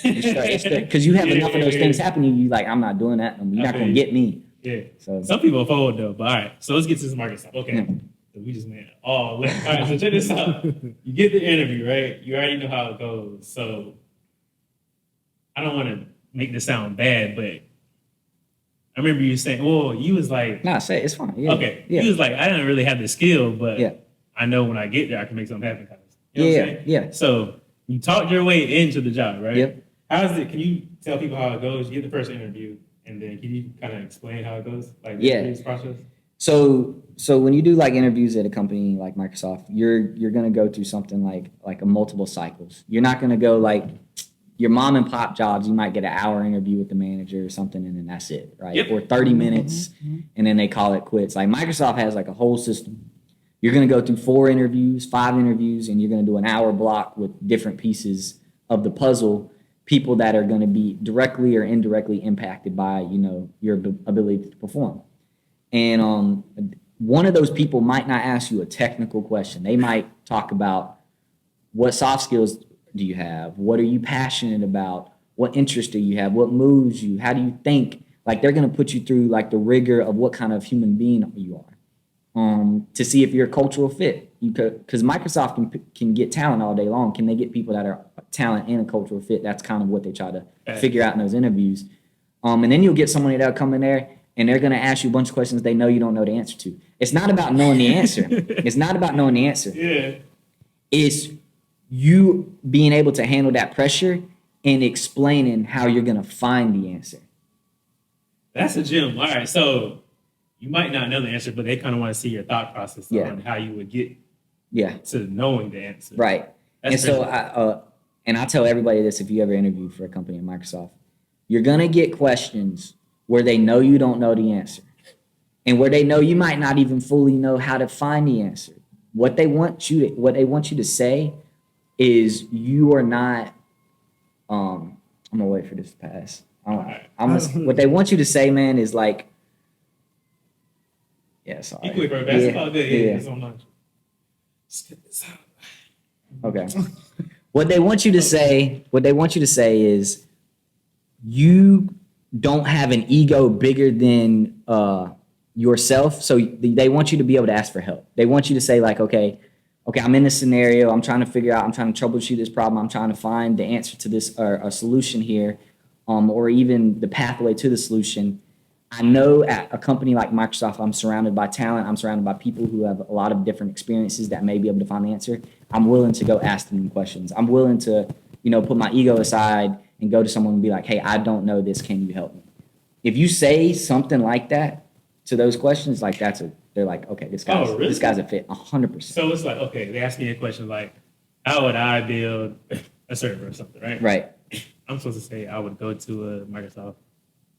[SPEAKER 1] Because you have enough of those things happening, you like, I'm not doing that. You're not gonna get me.
[SPEAKER 2] Yeah. So some people fold though, but all right. So let's get to this market stuff. Okay. Yeah. So we just went all lit. All right. So check this out. You get the interview, right? You already know how it goes. So I don't want to make this sound bad, but I remember you saying, "Well, you was like,
[SPEAKER 1] nah, say it. It's fine." Yeah.
[SPEAKER 2] Okay.
[SPEAKER 1] Yeah.
[SPEAKER 2] He was like, "I didn't really have the skill, but I know when I get there, I can make something happen." You know what I'm saying?
[SPEAKER 1] Yeah.
[SPEAKER 2] So you talked your way into the job, right?
[SPEAKER 1] Yep.
[SPEAKER 2] How is it? Can you tell people how it goes? You get the first interview. And then can you kind of explain how it goes? Like the
[SPEAKER 1] Yeah.
[SPEAKER 2] interviews process?
[SPEAKER 1] So when you do like interviews at a company like Microsoft, you're gonna go through something like a multiple cycles. You're not gonna go like your mom and pop jobs. You might get an hour interview with the manager or something, and then that's it, right?
[SPEAKER 2] Yep.
[SPEAKER 1] Or 30 minutes, and then they call it quits. Like Microsoft has like a whole system. You're gonna go through 4 interviews, 5 interviews, and you're gonna do an hour block with different pieces of the puzzle. People that are going to be directly or indirectly impacted by your ability to perform. And one of those people might not ask you a technical question. They might talk about what soft skills do you have? What are you passionate about? What interests do you have? What moves you? How do you think? Like they're going to put you through like the rigor of what kind of human being you are to see if you're a cultural fit. Because Microsoft can get talent all day long. Can they get people that are talent and a cultural fit? That's kind of what they try to figure out in those interviews. And then you'll get somebody that'll come in there and they're going to ask you a bunch of questions they know you don't know the answer to. It's not about knowing the answer. It's not about knowing the answer.
[SPEAKER 2] Yeah.
[SPEAKER 1] It's you being able to handle that pressure and explaining how you're going to find the answer.
[SPEAKER 2] That's a gem. All right. So you might not know the answer, but they kind of want to see your thought process on how you would get to knowing the answer.
[SPEAKER 1] Right.
[SPEAKER 2] That's
[SPEAKER 1] and
[SPEAKER 2] crazy.
[SPEAKER 1] so I tell everybody this if you ever interview for a company at Microsoft, you're going to get questions where they know you don't know the answer and where they know you might not even fully know how to find the answer. What they want you to say is you are not I'm going to wait for this to pass. What they want you to say, man, is like sorry.
[SPEAKER 2] Equally for basketball, good. Yeah.
[SPEAKER 1] Yeah.
[SPEAKER 2] It's online. Spit this out.
[SPEAKER 1] Okay. What they want you to say is you don't have an ego bigger than yourself. So they want you to be able to ask for help. They want you to say like, okay, I'm in this scenario. I'm trying to troubleshoot this problem. I'm trying to find the answer to this or a solution here, or even the pathway to the solution. I know at a company like Microsoft, I'm surrounded by talent. I'm surrounded by people who have a lot of different experiences that may be able to find the answer. I'm willing to go ask them questions. I'm willing to, put my ego aside and go to someone and be like, hey, I don't know this. Can you help me? If you say something like that to those questions, like they're like, okay, this guy's a fit, 100%.
[SPEAKER 2] So it's like, okay, they ask me a question like, how would I build a server or something, right?
[SPEAKER 1] Right.
[SPEAKER 2] I'm supposed to say I would go to a Microsoft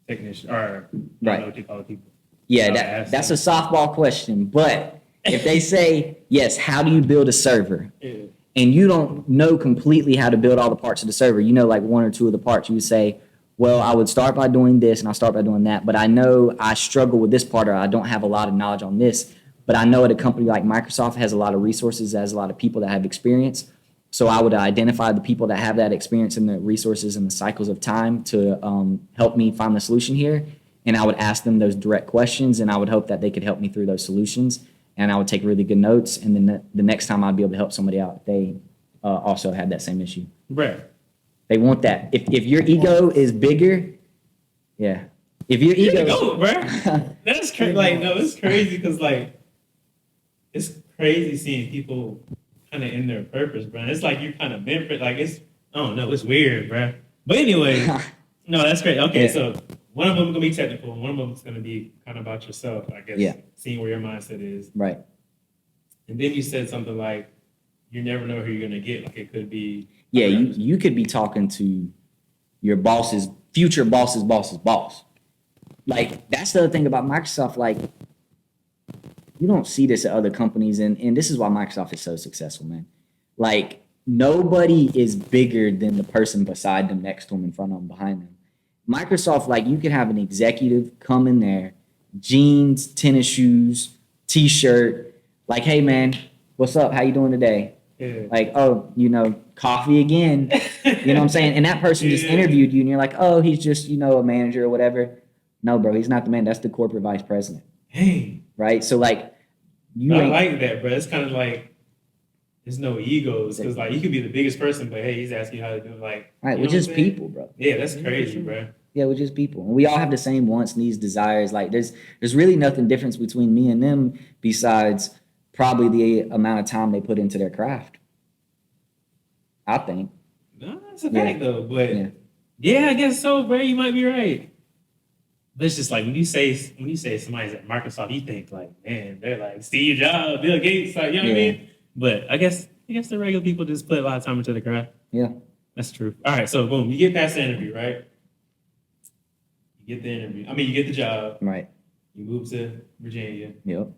[SPEAKER 2] technician or I don't know what you call people.
[SPEAKER 1] Yeah, that's a softball question. But if they say, yes, how do you build a server?
[SPEAKER 2] Yeah.
[SPEAKER 1] And you don't know completely how to build all the parts of the server, like 1 or 2 of the parts, you would say, well, I would start by doing this and I'll start by doing that. But I know I struggle with this part or I don't have a lot of knowledge on this. But I know at a company like Microsoft has a lot of resources, has a lot of people that have experience. So I would identify the people that have that experience and the resources and the cycles of time to help me find the solution here. And I would ask them those direct questions and I would hope that they could help me through those solutions. And I would take really good notes. And then the next time I'd be able to help somebody out if they also had that same issue.
[SPEAKER 2] Right.
[SPEAKER 1] They want that. If your ego is bigger, yeah. If your ego,
[SPEAKER 2] go, bro. That's crazy. Like, no, it's crazy because like, it's crazy seeing people kind of in their purpose, bro. It's like you're kind of meant for like it's. I don't know. It's weird, bro. But anyway, no, that's great. Okay, so one of them gonna be technical, and one of them is gonna be kind of about yourself, I guess.
[SPEAKER 1] Yeah.
[SPEAKER 2] Seeing where your mindset is.
[SPEAKER 1] right.
[SPEAKER 2] And then you said something like, "You never know who you're gonna get." Like it could be.
[SPEAKER 1] Yeah, you could be talking to your boss's future boss's boss's boss. Like that's the other thing about Microsoft. Like you don't see this at other companies, and this is why Microsoft is so successful, man. Like nobody is bigger than the person beside them, next to them, in front of them, behind them. Microsoft, like you could have an executive come in there, jeans, tennis shoes, t-shirt, like, hey man, what's up? How you doing today?
[SPEAKER 2] Yeah.
[SPEAKER 1] Like, oh, coffee again. You know what I'm saying? And that person just interviewed you and you're like, oh, he's just, a manager or whatever. No, bro, he's not the man. That's the corporate vice president.
[SPEAKER 2] Hey.
[SPEAKER 1] Right? So like
[SPEAKER 2] I like that, bro. It's kind of like there's no egos because like you could be the biggest person, but hey, he's asking you how to do it. Like,
[SPEAKER 1] right, we're just people, bro.
[SPEAKER 2] Yeah, that's crazy, bro.
[SPEAKER 1] Yeah, we're just people. And we all have the same wants, needs, desires. Like there's really nothing different between me and them besides probably the amount of time they put into their craft. I think.
[SPEAKER 2] No, that's a fact though. But yeah, I guess so, bro. You might be right. But it's just like when you say somebody's at Microsoft, you think like, man, they're like Steve Jobs, Bill Gates, like you know what I mean? But I guess the regular people just put a lot of time into the craft.
[SPEAKER 1] Yeah.
[SPEAKER 2] That's true. All right, so boom, you get past the interview, right? You get the interview. I mean, you get the job.
[SPEAKER 1] Right.
[SPEAKER 2] You move to Virginia.
[SPEAKER 1] Yep.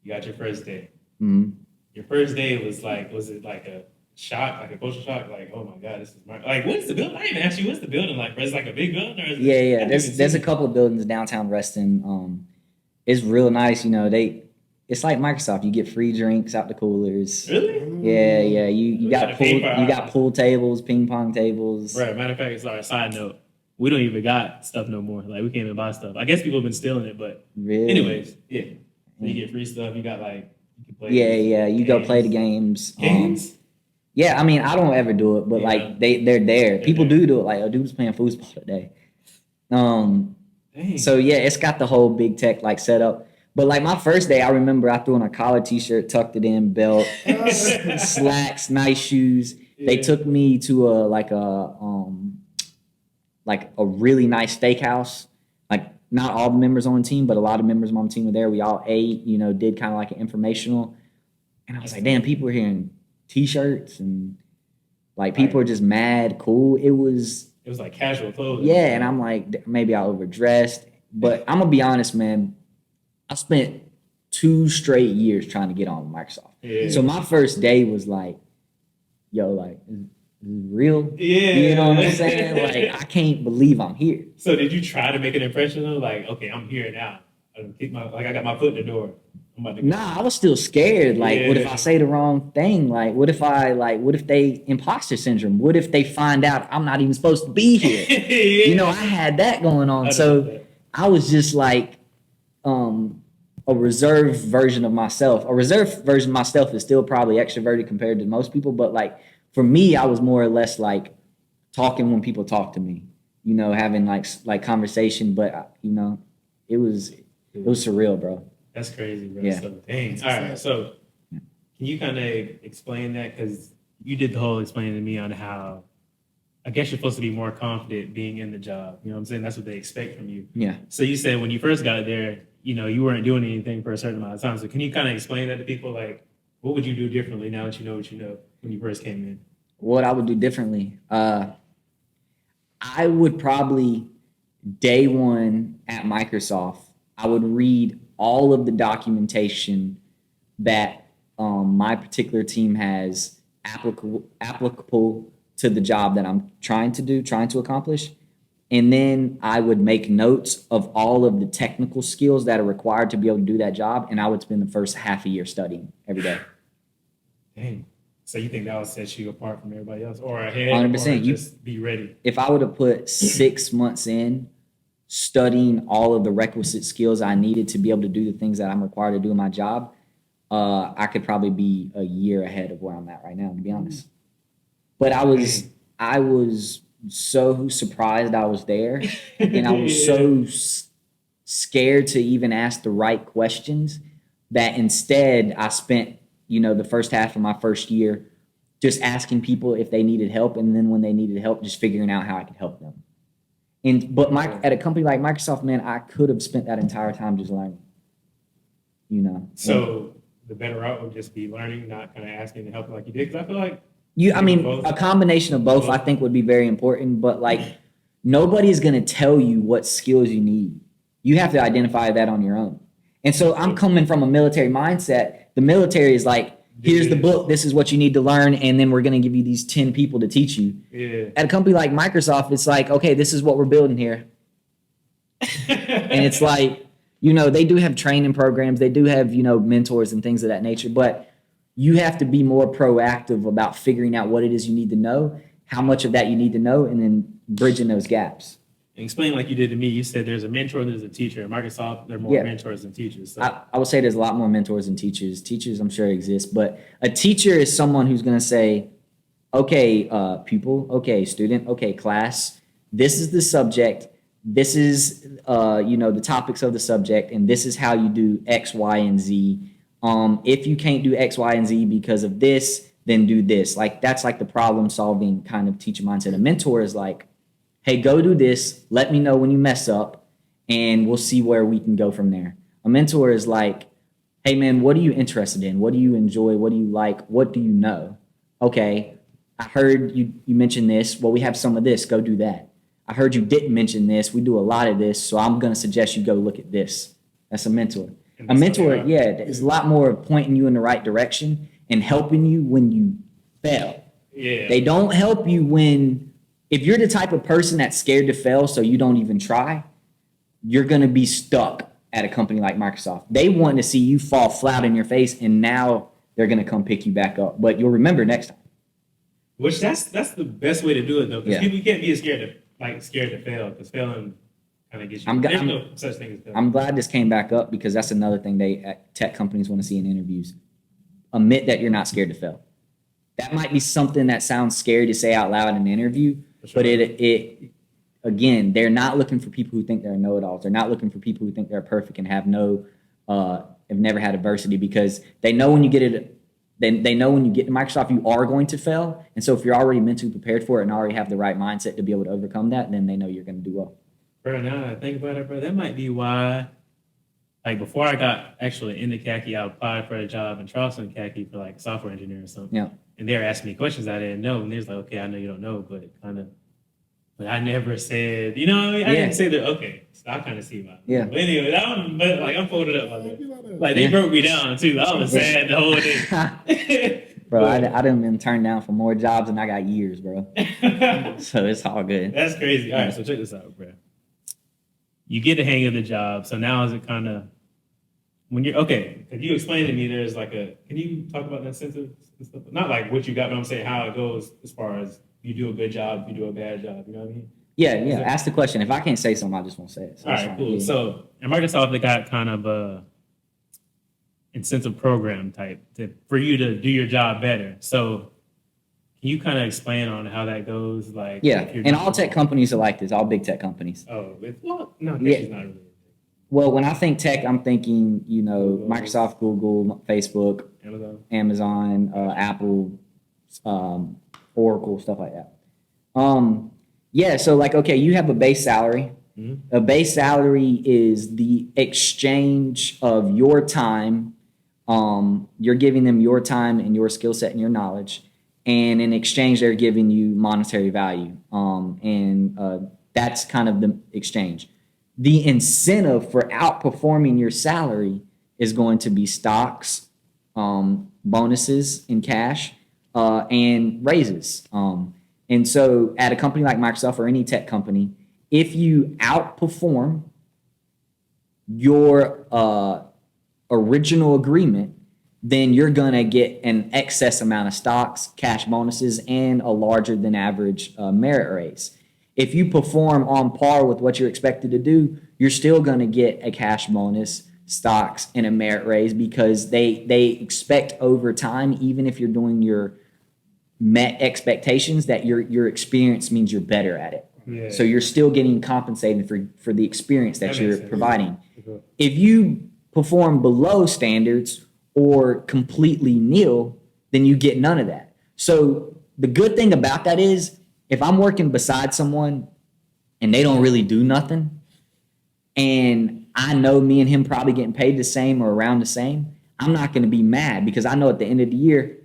[SPEAKER 2] You got your first day.
[SPEAKER 1] Mm-hmm.
[SPEAKER 2] Your first day was it like a shock, like a culture shock? Like, oh my God, this is like, what's the building? I didn't even ask you, what's the building like? Is it like a big building? Or is
[SPEAKER 1] Yeah. There's a couple of buildings downtown Reston. It's real nice. You know, it's like Microsoft. You get free drinks out the coolers.
[SPEAKER 2] Really?
[SPEAKER 1] Yeah. You got pool tables, ping pong tables.
[SPEAKER 2] Right. Matter of fact, it's like a side note. We don't even got stuff no more. Like we can't even buy stuff. I guess people have been stealing it, but
[SPEAKER 1] Really?
[SPEAKER 2] anyways, yeah. So you get free stuff. You got like you can play.
[SPEAKER 1] Yeah. You go play the games.
[SPEAKER 2] Games.
[SPEAKER 1] Yeah, I mean, I don't ever do it, but
[SPEAKER 2] Yeah.
[SPEAKER 1] like they're there. People do it. Like, a dude's playing foosball today.
[SPEAKER 2] Dang.
[SPEAKER 1] So yeah, it's got the whole big tech like setup. But like my first day, I remember I threw on a collar t-shirt, tucked it in, belt, slacks, nice shoes. They took me to a really nice steakhouse. Like not all the members on the team, but a lot of members on the team were there. We all ate, you know, did kind of like an informational. And I was like, damn, people are here in t-shirts and like people are just mad cool. It was
[SPEAKER 2] like casual clothing.
[SPEAKER 1] Yeah, and I'm like, maybe I overdressed. But I'm gonna be honest, man. I spent 2 straight years trying to get on Microsoft.
[SPEAKER 2] Yeah.
[SPEAKER 1] So my first day was like, yo, like, is it real?
[SPEAKER 2] Yeah.
[SPEAKER 1] You know what I'm saying? Like, I can't believe I'm here.
[SPEAKER 2] So did you try to make an impression though? Like, okay, I'm here now. I got my foot in the door. I'm about to go.
[SPEAKER 1] Nah, I was still scared. Like, what if I say the wrong thing? Like, what if they imposter syndrome? What if they find out I'm not even supposed to be here?
[SPEAKER 2] Yeah.
[SPEAKER 1] You know, I had that going on. So I was just like a reserved version of myself. A reserved version of myself is still probably extroverted compared to most people, but like for me, I was more or less like talking when people talk to me. You know, having like conversation, but you know, it was surreal, bro.
[SPEAKER 2] That's crazy, bro.
[SPEAKER 1] Yeah.
[SPEAKER 2] So, dang. All right. So, can you kind of explain that? Because you did the whole explaining to me on how, I guess you're supposed to be more confident being in the job. You know what I'm saying? That's what they expect from you.
[SPEAKER 1] Yeah.
[SPEAKER 2] So you said when you first got there, you know, you weren't doing anything for a certain amount of time. So can you kind of explain that to people? Like, what would you do differently now that you know what you know when you first came in?
[SPEAKER 1] What I would do differently? I would probably, day one at Microsoft, I would read all of the documentation that my particular team has applicable to the job that I'm trying to accomplish. And then I would make notes of all of the technical skills that are required to be able to do that job. And I would spend the first half a year studying every day.
[SPEAKER 2] Dang. So you think that would set you apart from everybody else or ahead?
[SPEAKER 1] 100%.
[SPEAKER 2] Or just be ready?
[SPEAKER 1] If I would have put 6 months in studying all of the requisite skills I needed to be able to do the things that I'm required to do in my job, I could probably be a year ahead of where I'm at right now, to be honest. But I was so surprised I was there, and I was so scared to even ask the right questions that instead I spent, you know, the first half of my first year just asking people if they needed help, and then when they needed help, just figuring out how I could help them. But at a company like Microsoft, man, I could have spent that entire time just learning. You know.
[SPEAKER 2] So the better route would just be learning, not kind of asking to help like you did. Because I feel like
[SPEAKER 1] a combination of both I think would be very important. But like nobody's gonna tell you what skills you need. You have to identify that on your own. And so I'm coming from a military mindset. The military is like, here's the book, this is what you need to learn, and then we're going to give you these 10 people to teach you.
[SPEAKER 2] Yeah.
[SPEAKER 1] At a company like Microsoft, it's like, okay, this is what we're building here. And it's like, you know, they do have training programs, they do have, you know, mentors and things of that nature, but you have to be more proactive about figuring out what it is you need to know, how much of that you need to know, and then bridging those gaps.
[SPEAKER 2] And explain like you did to me. You said there's a mentor and there's a teacher. At Microsoft, there are more mentors than teachers. So.
[SPEAKER 1] I would say there's a lot more mentors than teachers. Teachers, I'm sure, exist. But a teacher is someone who's going to say, okay, pupil, okay, student, okay, class, this is the subject. This is, the topics of the subject. And this is how you do X, Y, and Z. If you can't do X, Y, and Z because of this, then do this. Like, that's like the problem solving kind of teacher mindset. A mentor is like, hey, go do this. Let me know when you mess up. and we'll see where we can go from there. A mentor is like, hey man, what are you interested in? What do you enjoy? What do you like? What do you know? Okay, I heard you mentioned this. Well, we have some of this. Go do that. I heard you didn't mention this. We do a lot of this, so I'm going to suggest you go look at this. That's a mentor. A mentor, yeah, is a lot more pointing you in the right direction and helping you when you fail.
[SPEAKER 2] Yeah.
[SPEAKER 1] They don't help you if you're the type of person that's scared to fail, so you don't even try, you're going to be stuck at a company like Microsoft. They want to see you fall flat in your face, and now they're going to come pick you back up. But you'll remember next time.
[SPEAKER 2] Which that's the best way to do it though, because
[SPEAKER 1] Yeah.
[SPEAKER 2] people can't be scared to fail, because failing kind of gets you. There's no such thing as failing.
[SPEAKER 1] I'm glad this came back up because that's another thing tech companies want to see in interviews. Admit that you're not scared to fail. That might be something that sounds scary to say out loud in an interview,
[SPEAKER 2] sure.
[SPEAKER 1] but it again, they're not looking for people who think they're know-it-alls. They're not looking for people who think they're perfect and have never had adversity, because they know when you get it. They know when you get to Microsoft, you are going to fail. And so if you're already mentally prepared for it and already have the right mindset to be able to overcome that, then they know you're going to do well.
[SPEAKER 2] Bro, now that I think about it, bro, that might be why, like, before I got actually into khaki, I applied for a job in Charleston khaki for like software engineer or something.
[SPEAKER 1] Yeah.
[SPEAKER 2] And they were asking me questions I didn't know. And they was like, okay, I know you don't know, but I never said, you know what I mean? I didn't say that, okay. So I kind of see why.
[SPEAKER 1] Yeah.
[SPEAKER 2] But anyway, I'm folded up like that. Like, they broke me down too. I was sad the whole day.
[SPEAKER 1] Bro, I done been turned down for more jobs than I got years, bro. So it's all good.
[SPEAKER 2] That's crazy. All right, so check this out, bro. You get the hang of the job. So now is it kind of, when you're, okay, could you explain to me there's like can you talk about that incentive and stuff? Not like what you got, but I'm saying how it goes as far as you do a good job, you do a bad job, you know what I mean?
[SPEAKER 1] Yeah. Ask the question. If I can't say something, I just won't say it. So
[SPEAKER 2] All
[SPEAKER 1] it's
[SPEAKER 2] right,
[SPEAKER 1] fine.
[SPEAKER 2] cool.
[SPEAKER 1] Yeah.
[SPEAKER 2] So at Microsoft, they got kind of a incentive program type for you to do your job better. So can you kind of explain on how that goes? Like,
[SPEAKER 1] Yeah, and all tech companies are like this, all big tech companies.
[SPEAKER 2] Oh, no,
[SPEAKER 1] Yeah.
[SPEAKER 2] it's not really.
[SPEAKER 1] Well, when I think tech, I'm thinking, Microsoft, Google, Facebook, Amazon, Apple, Oracle, stuff like that. So like, okay, you have a base salary. Mm-hmm. A base salary is the exchange of your time. You're giving them your time and your skill set and your knowledge. And in exchange, they're giving you monetary value. That's kind of the exchange. The incentive for outperforming your salary is going to be stocks, bonuses in cash, and raises. And so at a company like Microsoft or any tech company, if you outperform your original agreement, then you're going to get an excess amount of stocks, cash bonuses, and a larger than average merit raise. If you perform on par with what you're expected to do, you're still going to get a cash bonus, stocks, and a merit raise, because they expect over time, even if you're doing your met expectations, that your experience means you're better at it.
[SPEAKER 2] Yeah.
[SPEAKER 1] So you're still getting compensated for the experience that you're
[SPEAKER 2] sense.
[SPEAKER 1] providing. If you perform below standards or completely nil, then you get none of that. So the good thing about that is, if I'm working beside someone and they don't really do nothing, and I know me and him probably getting paid the same or around the same, I'm not going to be mad, because I know at the end of the year,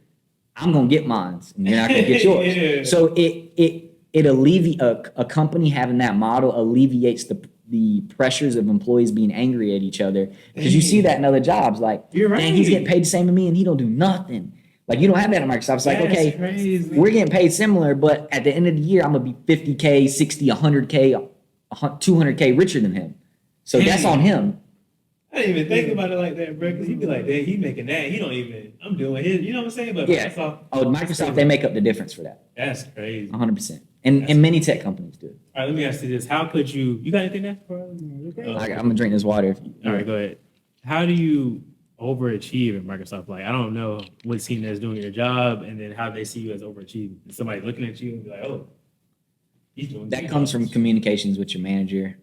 [SPEAKER 1] I'm going to get mine and you're not going to get yours.
[SPEAKER 2] Yeah.
[SPEAKER 1] So it alleviates a company having that model alleviates the pressures of employees being angry at each other, because you see that in other jobs. Like,
[SPEAKER 2] You're right.
[SPEAKER 1] dang, he's getting paid the same as me and he don't do nothing. Like, you don't have that at Microsoft. It's like,
[SPEAKER 2] That's
[SPEAKER 1] okay,
[SPEAKER 2] crazy.
[SPEAKER 1] we're getting paid similar, but at the end of the year, I'm going to be 50K, 60, 100K, 200K richer than him. So that's on him.
[SPEAKER 2] I didn't even think about it like that, bro. Because he'd be like, "Dang, he making that. He don't even. I'm doing his. You know what I'm saying?" But
[SPEAKER 1] Yeah. Microsoft, they make up the difference for that.
[SPEAKER 2] That's crazy.
[SPEAKER 1] 100%. And many tech companies do it.
[SPEAKER 2] All right, let me ask you this: how could you got anything there?
[SPEAKER 1] I'm going to drink this water.
[SPEAKER 2] All right, go ahead. How do you overachieve at Microsoft? Like, I don't know what team that's doing your job, and then how they see you as overachieving. Somebody looking at you and be like, "Oh, he's doing."
[SPEAKER 1] That comes from communications with your manager.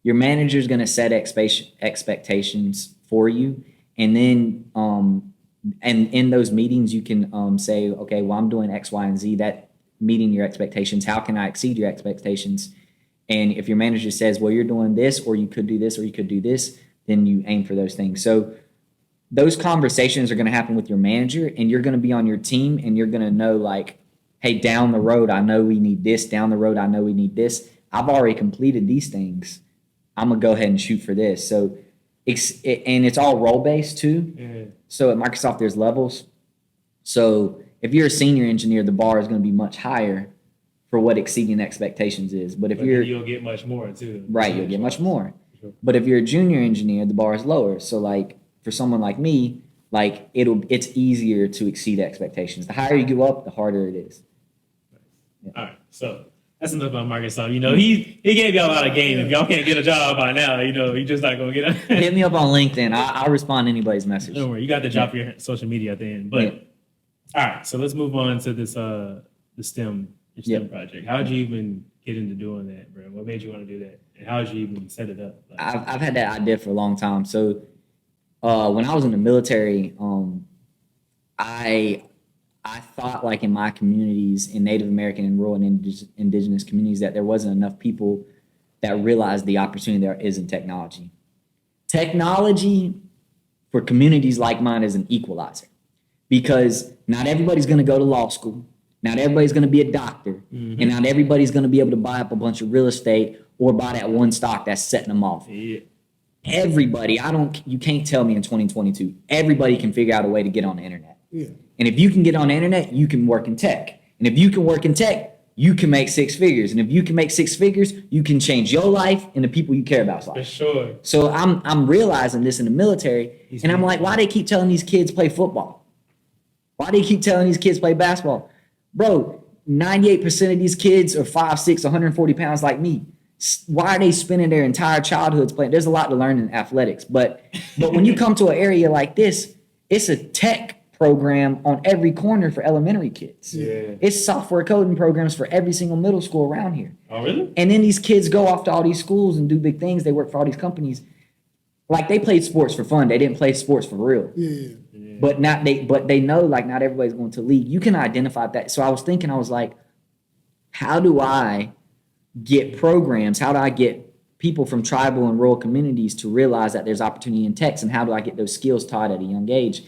[SPEAKER 1] Your manager is going to set expectations for you, and then and in those meetings you can say, okay, well, I'm doing X, Y, and Z. That meeting your expectations. How can I exceed your expectations? And if your manager says, well, you're doing this, or you could do this, or you could do this, then you aim for those things. So those conversations are going to happen with your manager, and you're going to be on your team, and you're going to know, like, hey, down the road, I know we need this. Down the road, I know we need this. I've already completed these things. I'm going to go ahead and shoot for this. So, and it's all role-based too.
[SPEAKER 2] Yeah.
[SPEAKER 1] So at Microsoft, there's levels. So if you're a senior engineer, the bar is going to be much higher for what exceeding expectations is. But if
[SPEAKER 2] But
[SPEAKER 1] you're
[SPEAKER 2] then you'll get much more too.
[SPEAKER 1] right, you'll get much more.
[SPEAKER 2] Sure.
[SPEAKER 1] But if you're a junior engineer, the bar is lower. So like for someone like me, like it's easier to exceed expectations. The higher you go up, the harder it is.
[SPEAKER 2] All right, so that's enough about Microsoft. You know, he gave y'all a lot of game. If y'all can't get a job by now, you know, you're just not gonna get a
[SPEAKER 1] Hit me up on LinkedIn. I'll respond to anybody's message.
[SPEAKER 2] Don't worry, you got the job for your social media at the end. But all right, so let's move on to this the STEM project. How did you even get into doing that, bro? What made you want to do that? And how did you even set it up? Like,
[SPEAKER 1] I've had that idea for a long time. So when I was in the military, I thought, like, in my communities, in Native American and rural and indigenous communities, that there wasn't enough people that realized the opportunity there is in technology. Technology for communities like mine is an equalizer, because not everybody's going to go to law school. Not everybody's going to be a doctor, and not everybody's going to be able to buy up a bunch of real estate or buy that one stock that's setting them off.
[SPEAKER 2] yeah.
[SPEAKER 1] Everybody, you can't tell me in 2022, everybody can figure out a way to get on the internet.
[SPEAKER 3] Yeah.
[SPEAKER 1] And if you can get on the internet, you can work in tech. And if you can work in tech, you can make six figures. And if you can make six figures, you can change your life and the people you care about's
[SPEAKER 2] For
[SPEAKER 1] life.
[SPEAKER 2] sure.
[SPEAKER 1] So I'm realizing this in the military, and I'm like, why they keep telling these kids play football? Why they keep telling these kids play basketball? Bro, 98% of these kids are 5'6", 140 pounds like me. Why are they spending their entire childhoods playing? There's a lot to learn in athletics, but when you come to an area like this, it's a tech program on every corner for elementary kids.
[SPEAKER 2] Yeah.
[SPEAKER 1] It's software coding programs for every single middle school around here.
[SPEAKER 2] Oh, really?
[SPEAKER 1] And then these kids go off to all these schools and do big things. They work for all these companies. Like, they played sports for fun. They didn't play sports for real.
[SPEAKER 3] Yeah.
[SPEAKER 1] But they know, like, not everybody's going to league. You can identify that. So I was thinking, I was like, how do I get programs? How do I get people from tribal and rural communities to realize that there's opportunity in tech, and how do I get those skills taught at a young age?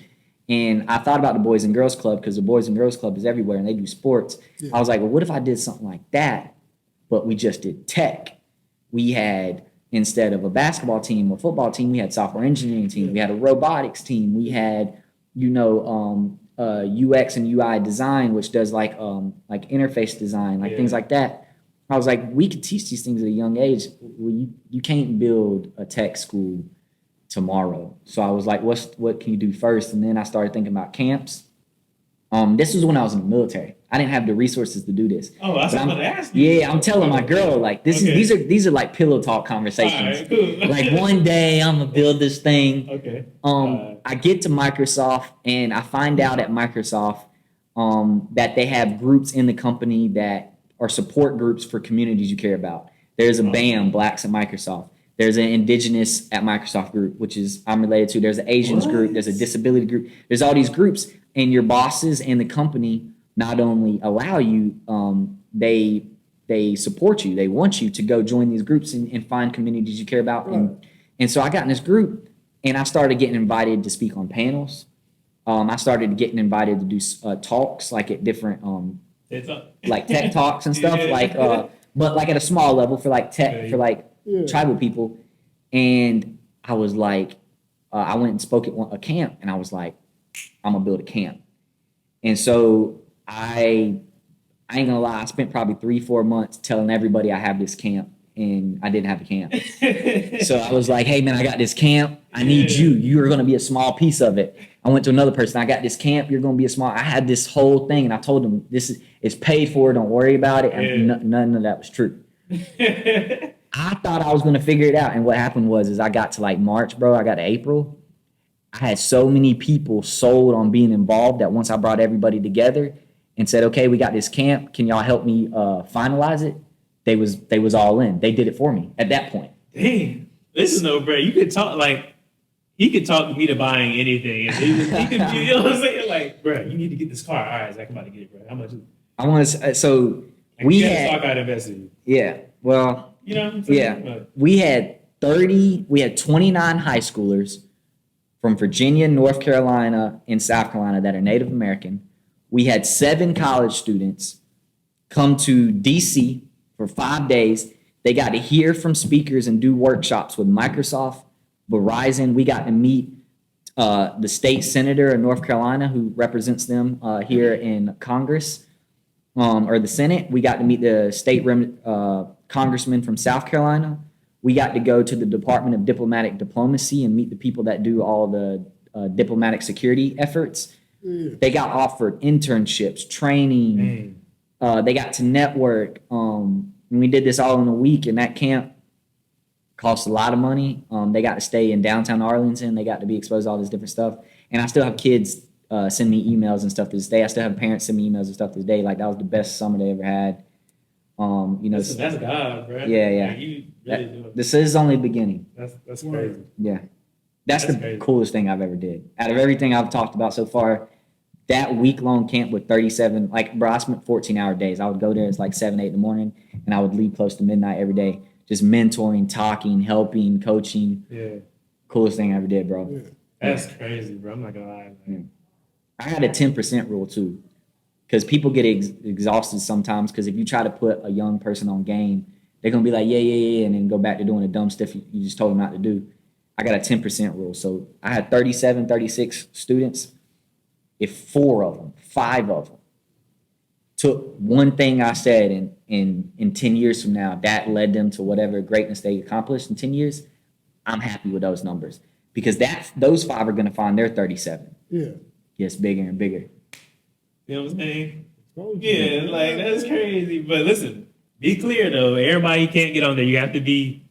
[SPEAKER 1] And I thought about the Boys and Girls Club, because the Boys and Girls Club is everywhere and they do sports. Yeah. I was like, well, what if I did something like that, but we just did tech? We had, instead of a basketball team or football team, we had software engineering team. We had a robotics team. We had, UX and UI design, which does like interface design, things like that. I was like, we could teach these things at a young age. Well, you can't build a tech school tomorrow. So I was like, what can you do first? And then I started thinking about camps. This was when I was in the military. I didn't have the resources to do this.
[SPEAKER 2] Oh, that's what I'm gonna ask you.
[SPEAKER 1] Yeah, I'm telling my girl, like, these are like pillow talk conversations.
[SPEAKER 2] All right, cool.
[SPEAKER 1] Like, one day I'm gonna build this thing.
[SPEAKER 2] Okay.
[SPEAKER 1] I get to Microsoft, and I find out at Microsoft that they have groups in the company that are support groups for communities you care about. There's a BAM, Blacks at Microsoft. There's an Indigenous at Microsoft group, which is I'm related to. There's an Asians group. There's a disability group. There's all these groups, and your bosses and the company not only allow you, they support you. They want you to go join these groups and find communities you care about. Right. And so I got in this group, and I started getting invited to speak on panels. I started getting invited to do talks, like at different like tech talks and stuff, but like at a small level for like tech, for like tribal people. And I was like, I went and spoke at a camp, and I was like, I'm gonna build a camp. And so I ain't gonna lie, I spent probably 3-4 months telling everybody I have this camp, and I didn't have a camp. So I was like, hey man, I got this camp. I need you. You are gonna be a small piece of it. I went to another person. I got this camp. You're gonna be a small. I had this whole thing, and I told them it's paid for. Don't worry about it. And none of that was true. I thought I was gonna figure it out, and what happened was I got to like March, bro. I got to April. I had so many people sold on being involved that once I brought everybody together and said, okay, we got this camp. Can y'all help me finalize it? They was all in. They did it for me at that point.
[SPEAKER 2] Dang, this is no bread. You could talk like he could talk me to buying anything. And he could, you know what I'm saying? Like, bro, you need to get this car. All right, Zach, I'm about to get it, bro. How much is it?
[SPEAKER 1] I want to. So
[SPEAKER 2] like, we had stock out invested.
[SPEAKER 1] Yeah. Well,
[SPEAKER 2] You know what I'm saying?
[SPEAKER 1] Yeah.
[SPEAKER 2] But
[SPEAKER 1] We had 29 high schoolers from Virginia, North Carolina, and South Carolina that are Native American. We had 7 college students come to DC for 5 days. They got to hear from speakers and do workshops with Microsoft, Verizon. We got to meet the state senator in North Carolina who represents them here in Congress or the Senate. We got to meet the state congressman from South Carolina. We got to go to the Department of Diplomatic Diplomacy and meet the people that do all the diplomatic security efforts. They got offered internships, training. They got to network. And we did this all in a week, and that camp cost a lot of money. They got to stay in downtown Arlington. They got to be exposed to all this different stuff. And I still have kids send me emails and stuff to this day. I still have parents send me emails and stuff to this day. Like, that was the best summer they ever had.
[SPEAKER 2] that's God, bro.
[SPEAKER 1] Yeah, yeah.
[SPEAKER 2] Like, you really do it.
[SPEAKER 1] This is only the beginning.
[SPEAKER 2] That's crazy.
[SPEAKER 1] Yeah. That's the
[SPEAKER 2] crazy.
[SPEAKER 1] coolest thing I've ever did. Out of everything I've talked about so far, that week-long camp with 37, like, bro, I spent 14-hour days. I would go there, it's like 7, 8 in the morning, and I would leave close to midnight every day, just mentoring, talking, helping, coaching.
[SPEAKER 2] Yeah.
[SPEAKER 1] Coolest thing I ever did, bro.
[SPEAKER 2] That's crazy, bro. I'm not gonna lie. Like,
[SPEAKER 1] I had a 10% rule, too, because people get exhausted sometimes because if you try to put a young person on game, they're going to be like, yeah, and then go back to doing the dumb stuff you just told them not to do. I got a 10% rule. So I had 37, 36 students. If 5 of them took one thing I said in 10 years from now, that led them to whatever greatness they accomplished in 10 years, I'm happy with those numbers because those 5 are going to find their 37.
[SPEAKER 3] Yeah.
[SPEAKER 1] Gets bigger and bigger.
[SPEAKER 2] you know what I'm saying? Yeah, like that's crazy. But listen, be clear though. Everybody can't get on there. You have to be.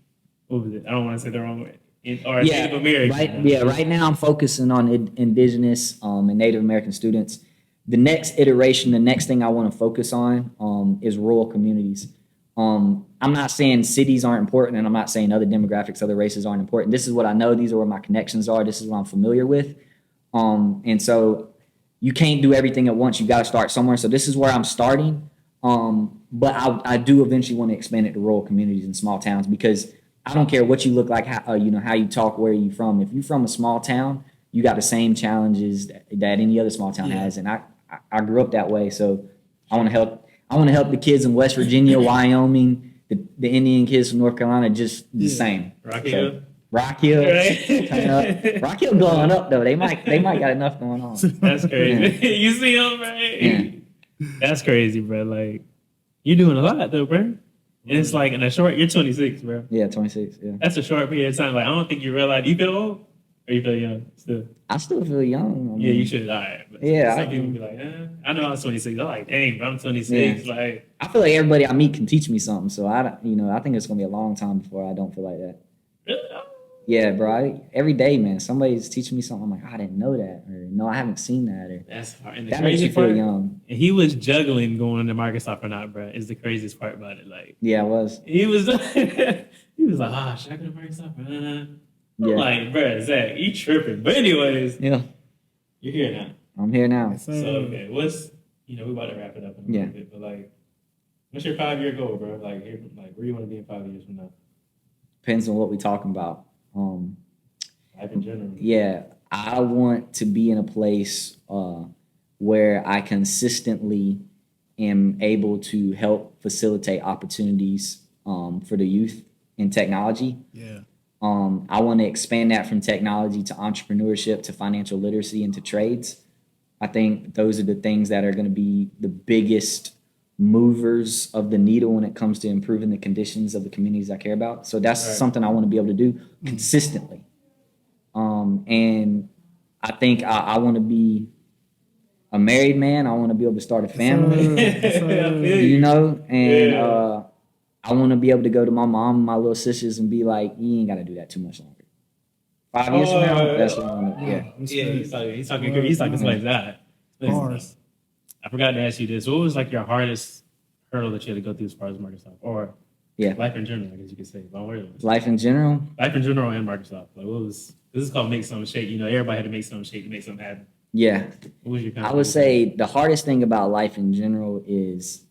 [SPEAKER 2] What was it? I don't want to say the wrong way. Native American.
[SPEAKER 1] Right now I'm focusing on indigenous and Native American students. The next iteration, the next thing I want to focus on is rural communities. I'm not saying cities aren't important, and I'm not saying other demographics, other races aren't important. This is what I know. These are where my connections are. This is what I'm familiar with. And so you can't do everything at once. You got to start somewhere. So this is where I'm starting. But I do eventually want to expand it to rural communities and small towns because I don't care what you look like, how you talk, where you from. If you're from a small town, you got the same challenges that any other small town has. And I grew up that way. So I want to help. I want to help the kids in West Virginia, Wyoming, the Indian kids from North Carolina, just the same.
[SPEAKER 2] Rocky Hill.
[SPEAKER 1] Rock Hill,
[SPEAKER 2] Right?
[SPEAKER 1] Rock Hill blowing up though. They might got enough going on.
[SPEAKER 2] That's crazy. You see him, right?
[SPEAKER 1] Yeah.
[SPEAKER 2] That's crazy, bro. Like you're doing a lot though, bro. And it's like in a short. You're 26, bro.
[SPEAKER 1] Yeah, 26. Yeah,
[SPEAKER 2] That's a short period of time. Like I don't think you realize. You feel old or you feel young still?
[SPEAKER 1] I still feel young. I
[SPEAKER 2] Yeah,
[SPEAKER 1] mean,
[SPEAKER 2] you should. All right. But
[SPEAKER 1] Yeah,
[SPEAKER 2] Some
[SPEAKER 1] I-
[SPEAKER 2] people be like, I know I was 26. I'm like, dang, bro, I'm 26. Like,
[SPEAKER 1] I feel like everybody I meet can teach me something. So I think it's gonna be a long time before I don't feel like that.
[SPEAKER 2] really?
[SPEAKER 1] Yeah, bro. Every day, man, somebody's teaching me something. I'm like, I didn't know that, or no, I haven't seen that, or
[SPEAKER 2] That's hard. And the
[SPEAKER 1] that makes
[SPEAKER 2] crazy
[SPEAKER 1] you feel
[SPEAKER 2] part,
[SPEAKER 1] young.
[SPEAKER 2] and he was juggling going to Microsoft or not, bro. Is the craziest part about it. Like
[SPEAKER 1] Yeah, I was.
[SPEAKER 2] he was, he was like, should I go to Microsoft? I'm
[SPEAKER 1] Yeah,
[SPEAKER 2] like, bro, Zach, you tripping. But anyways,
[SPEAKER 1] yeah.
[SPEAKER 2] you're here now.
[SPEAKER 1] I'm here now.
[SPEAKER 2] So okay, what's we about to wrap it up in a little bit, but like, what's your 5-year goal, bro? Like, where you want to be in 5 years from now?
[SPEAKER 1] Depends on what we're talking about.
[SPEAKER 2] Life in general.
[SPEAKER 1] Yeah, I want to be in a place where I consistently am able to help facilitate opportunities for the youth in technology.
[SPEAKER 3] Yeah.
[SPEAKER 1] I want to expand that from technology to entrepreneurship to financial literacy and to trades. I think those are the things that are going to be the biggest movers of the needle when it comes to improving the conditions of the communities I care about. So that's
[SPEAKER 2] Right.
[SPEAKER 1] something I want to be able to do consistently. And I think I want to be a married man. I want to be able to start a family, you know, and I want to be able to go to my mom and my little sisters and be like, you ain't got to do that too much longer. 5 years from now, that's what I want to, yeah.
[SPEAKER 2] Yeah, he's talking like that. Listen,
[SPEAKER 3] Bars.
[SPEAKER 2] I forgot to ask you this. What was like your hardest hurdle that you had to go through as far as Microsoft or
[SPEAKER 1] Yeah.
[SPEAKER 2] life in general? I guess you could say. But where was
[SPEAKER 1] Life in general,
[SPEAKER 2] life in general and Microsoft? Like, what was this is called make something shake? You know, everybody had to make something shake to make something happen.
[SPEAKER 1] yeah.
[SPEAKER 2] What was your?
[SPEAKER 1] I would say the hardest thing about life in general is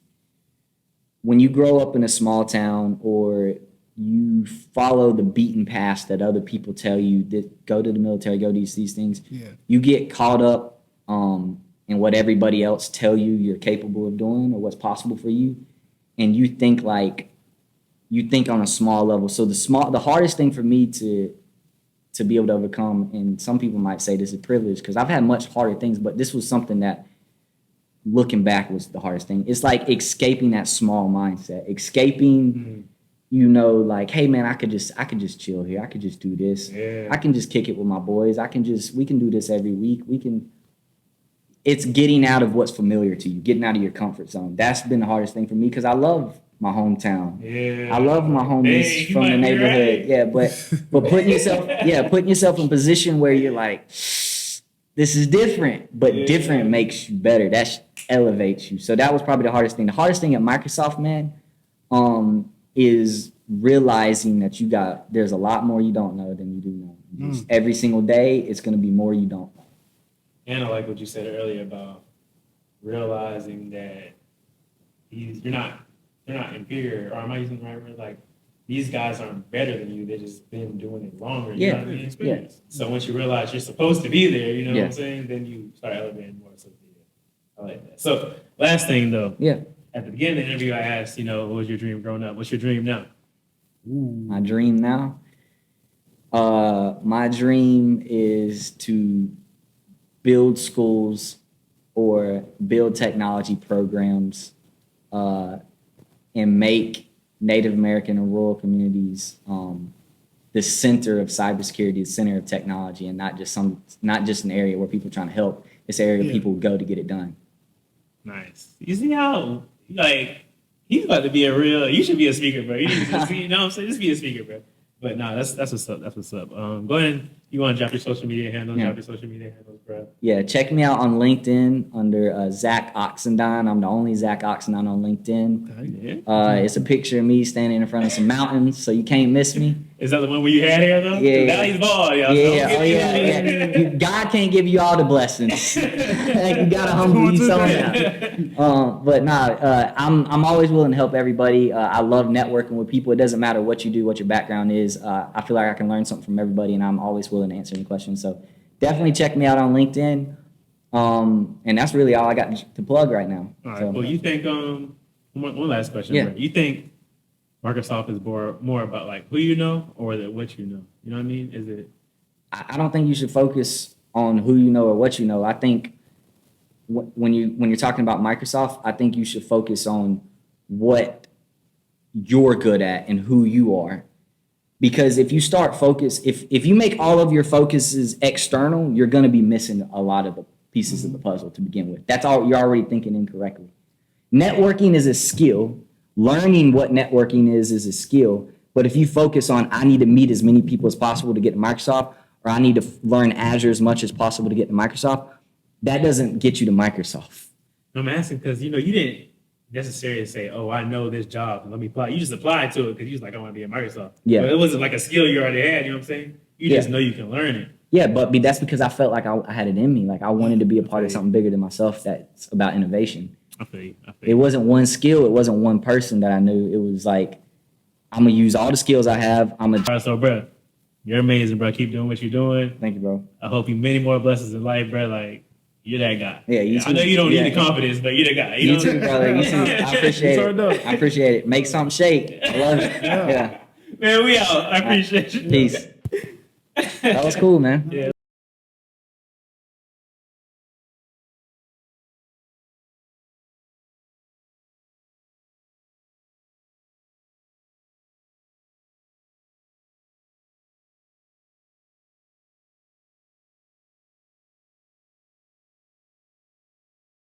[SPEAKER 1] when you grow up in a small town or you follow the beaten path that other people tell you that go to the military, go do these things.
[SPEAKER 3] Yeah.
[SPEAKER 1] You get caught up in what everybody else tell you you're capable of doing or what's possible for you, and you think on a small level. So the hardest thing for me to be able to overcome, and some people might say this is privilege because I've had much harder things, but this was something that, looking back, was the hardest thing. It's like escaping that small mindset, escaping, like, hey man, I could just chill here. I could just do this.
[SPEAKER 2] Yeah.
[SPEAKER 1] I can just kick it with my boys. We can do this every week. It's getting out of what's familiar to you, getting out of your comfort zone. That's been the hardest thing for me because I love my hometown.
[SPEAKER 2] Yeah.
[SPEAKER 1] I love my homies from the neighborhood.
[SPEAKER 2] Right.
[SPEAKER 1] Yeah, but putting yourself in a position where you're like, this is different, but different makes you better. That elevates you. So that was probably the hardest thing. The hardest thing at Microsoft, man, is realizing that there's a lot more you don't know than you do know. Just every single day, it's going to be more you don't know.
[SPEAKER 2] And I like what you said earlier about realizing that they're not inferior, or am I using the right word? Like, these guys aren't better than you. They've just been doing it longer. You know what I mean? Experience. So once you realize you're supposed to be there, you know what I'm saying? Then you start elevating more. So I like that. So last thing though.
[SPEAKER 1] Yeah.
[SPEAKER 2] At the beginning of the interview, I asked, what was your dream growing up? What's your dream now?
[SPEAKER 1] My dream now? My dream is to build schools or build technology programs and make Native American and rural communities the center of cybersecurity, the center of technology, and not just an area where people are trying to help. It's an area people go to get it done.
[SPEAKER 2] Nice. You see how he's about to be you should be a speaker, bro. You need to just, you know what I'm saying? Just be a speaker, bro. But no, that's what's up. That's what's up. Go ahead. You want to drop your social media handles?
[SPEAKER 1] Yeah.
[SPEAKER 2] Drop your social media handles, bro.
[SPEAKER 1] Yeah, check me out on LinkedIn under Zach Oxendine. I'm the only Zach Oxendine on LinkedIn.
[SPEAKER 2] Yeah.
[SPEAKER 1] It's a picture of me standing in front of some mountains, so you can't miss me.
[SPEAKER 2] Is that the one where you had hair though?
[SPEAKER 1] Yeah.
[SPEAKER 2] Now he's bald, y'all.
[SPEAKER 1] Yeah. God can't give you all the blessings. You gotta humble you somehow. But I'm always willing to help everybody. I love networking with people. It doesn't matter what you do, what your background is. I feel like I can learn something from everybody, and I'm always willing to answer any questions. So definitely check me out on LinkedIn. And that's really all I got to plug right now.
[SPEAKER 2] All right.
[SPEAKER 1] So,
[SPEAKER 2] Well, you think one last question,
[SPEAKER 1] Yeah.
[SPEAKER 2] bro. You think Microsoft is more about like who you know or what you know? You know what I mean? Is it?
[SPEAKER 1] I don't think you should focus on who you know or what you know. I think when you're talking about Microsoft, I think you should focus on what you're good at and who you are. Because if you if you make all of your focuses external, you're going to be missing a lot of the pieces of the puzzle to begin with. That's all. You're already thinking incorrectly. Networking is a skill. Learning what networking is a skill. But if you focus on, I need to meet as many people as possible to get to Microsoft, or I need to learn Azure as much as possible to get to Microsoft, that doesn't get you to Microsoft.
[SPEAKER 2] I'm asking because you didn't necessarily say, "Oh, I know this job, let me apply." You just applied to it because you was like, "I want to be at Microsoft."
[SPEAKER 1] Yeah.
[SPEAKER 2] But it wasn't like a skill you already had. You know what I'm saying? You just know you can learn it.
[SPEAKER 1] Yeah, but that's because I felt like I had it in me. Like I wanted to be a part of something bigger than myself that's about innovation.
[SPEAKER 2] I feel you.
[SPEAKER 1] It wasn't one skill. It wasn't one person that I knew. It was like, I'm going to use all the skills I have.
[SPEAKER 2] All right, so, bro, you're amazing, bro. Keep doing what you're doing.
[SPEAKER 1] Thank you, bro.
[SPEAKER 2] I hope you many more blessings in life, bro. Like, you're that guy.
[SPEAKER 1] Yeah, you too.
[SPEAKER 2] I know you don't need the confidence, but you're the guy.
[SPEAKER 1] You too, brother. You too. I appreciate it. I appreciate it. Make something shake. I love it. Yeah.
[SPEAKER 2] Man, we out. I appreciate you.
[SPEAKER 1] Peace. That was cool, man.
[SPEAKER 2] Yeah.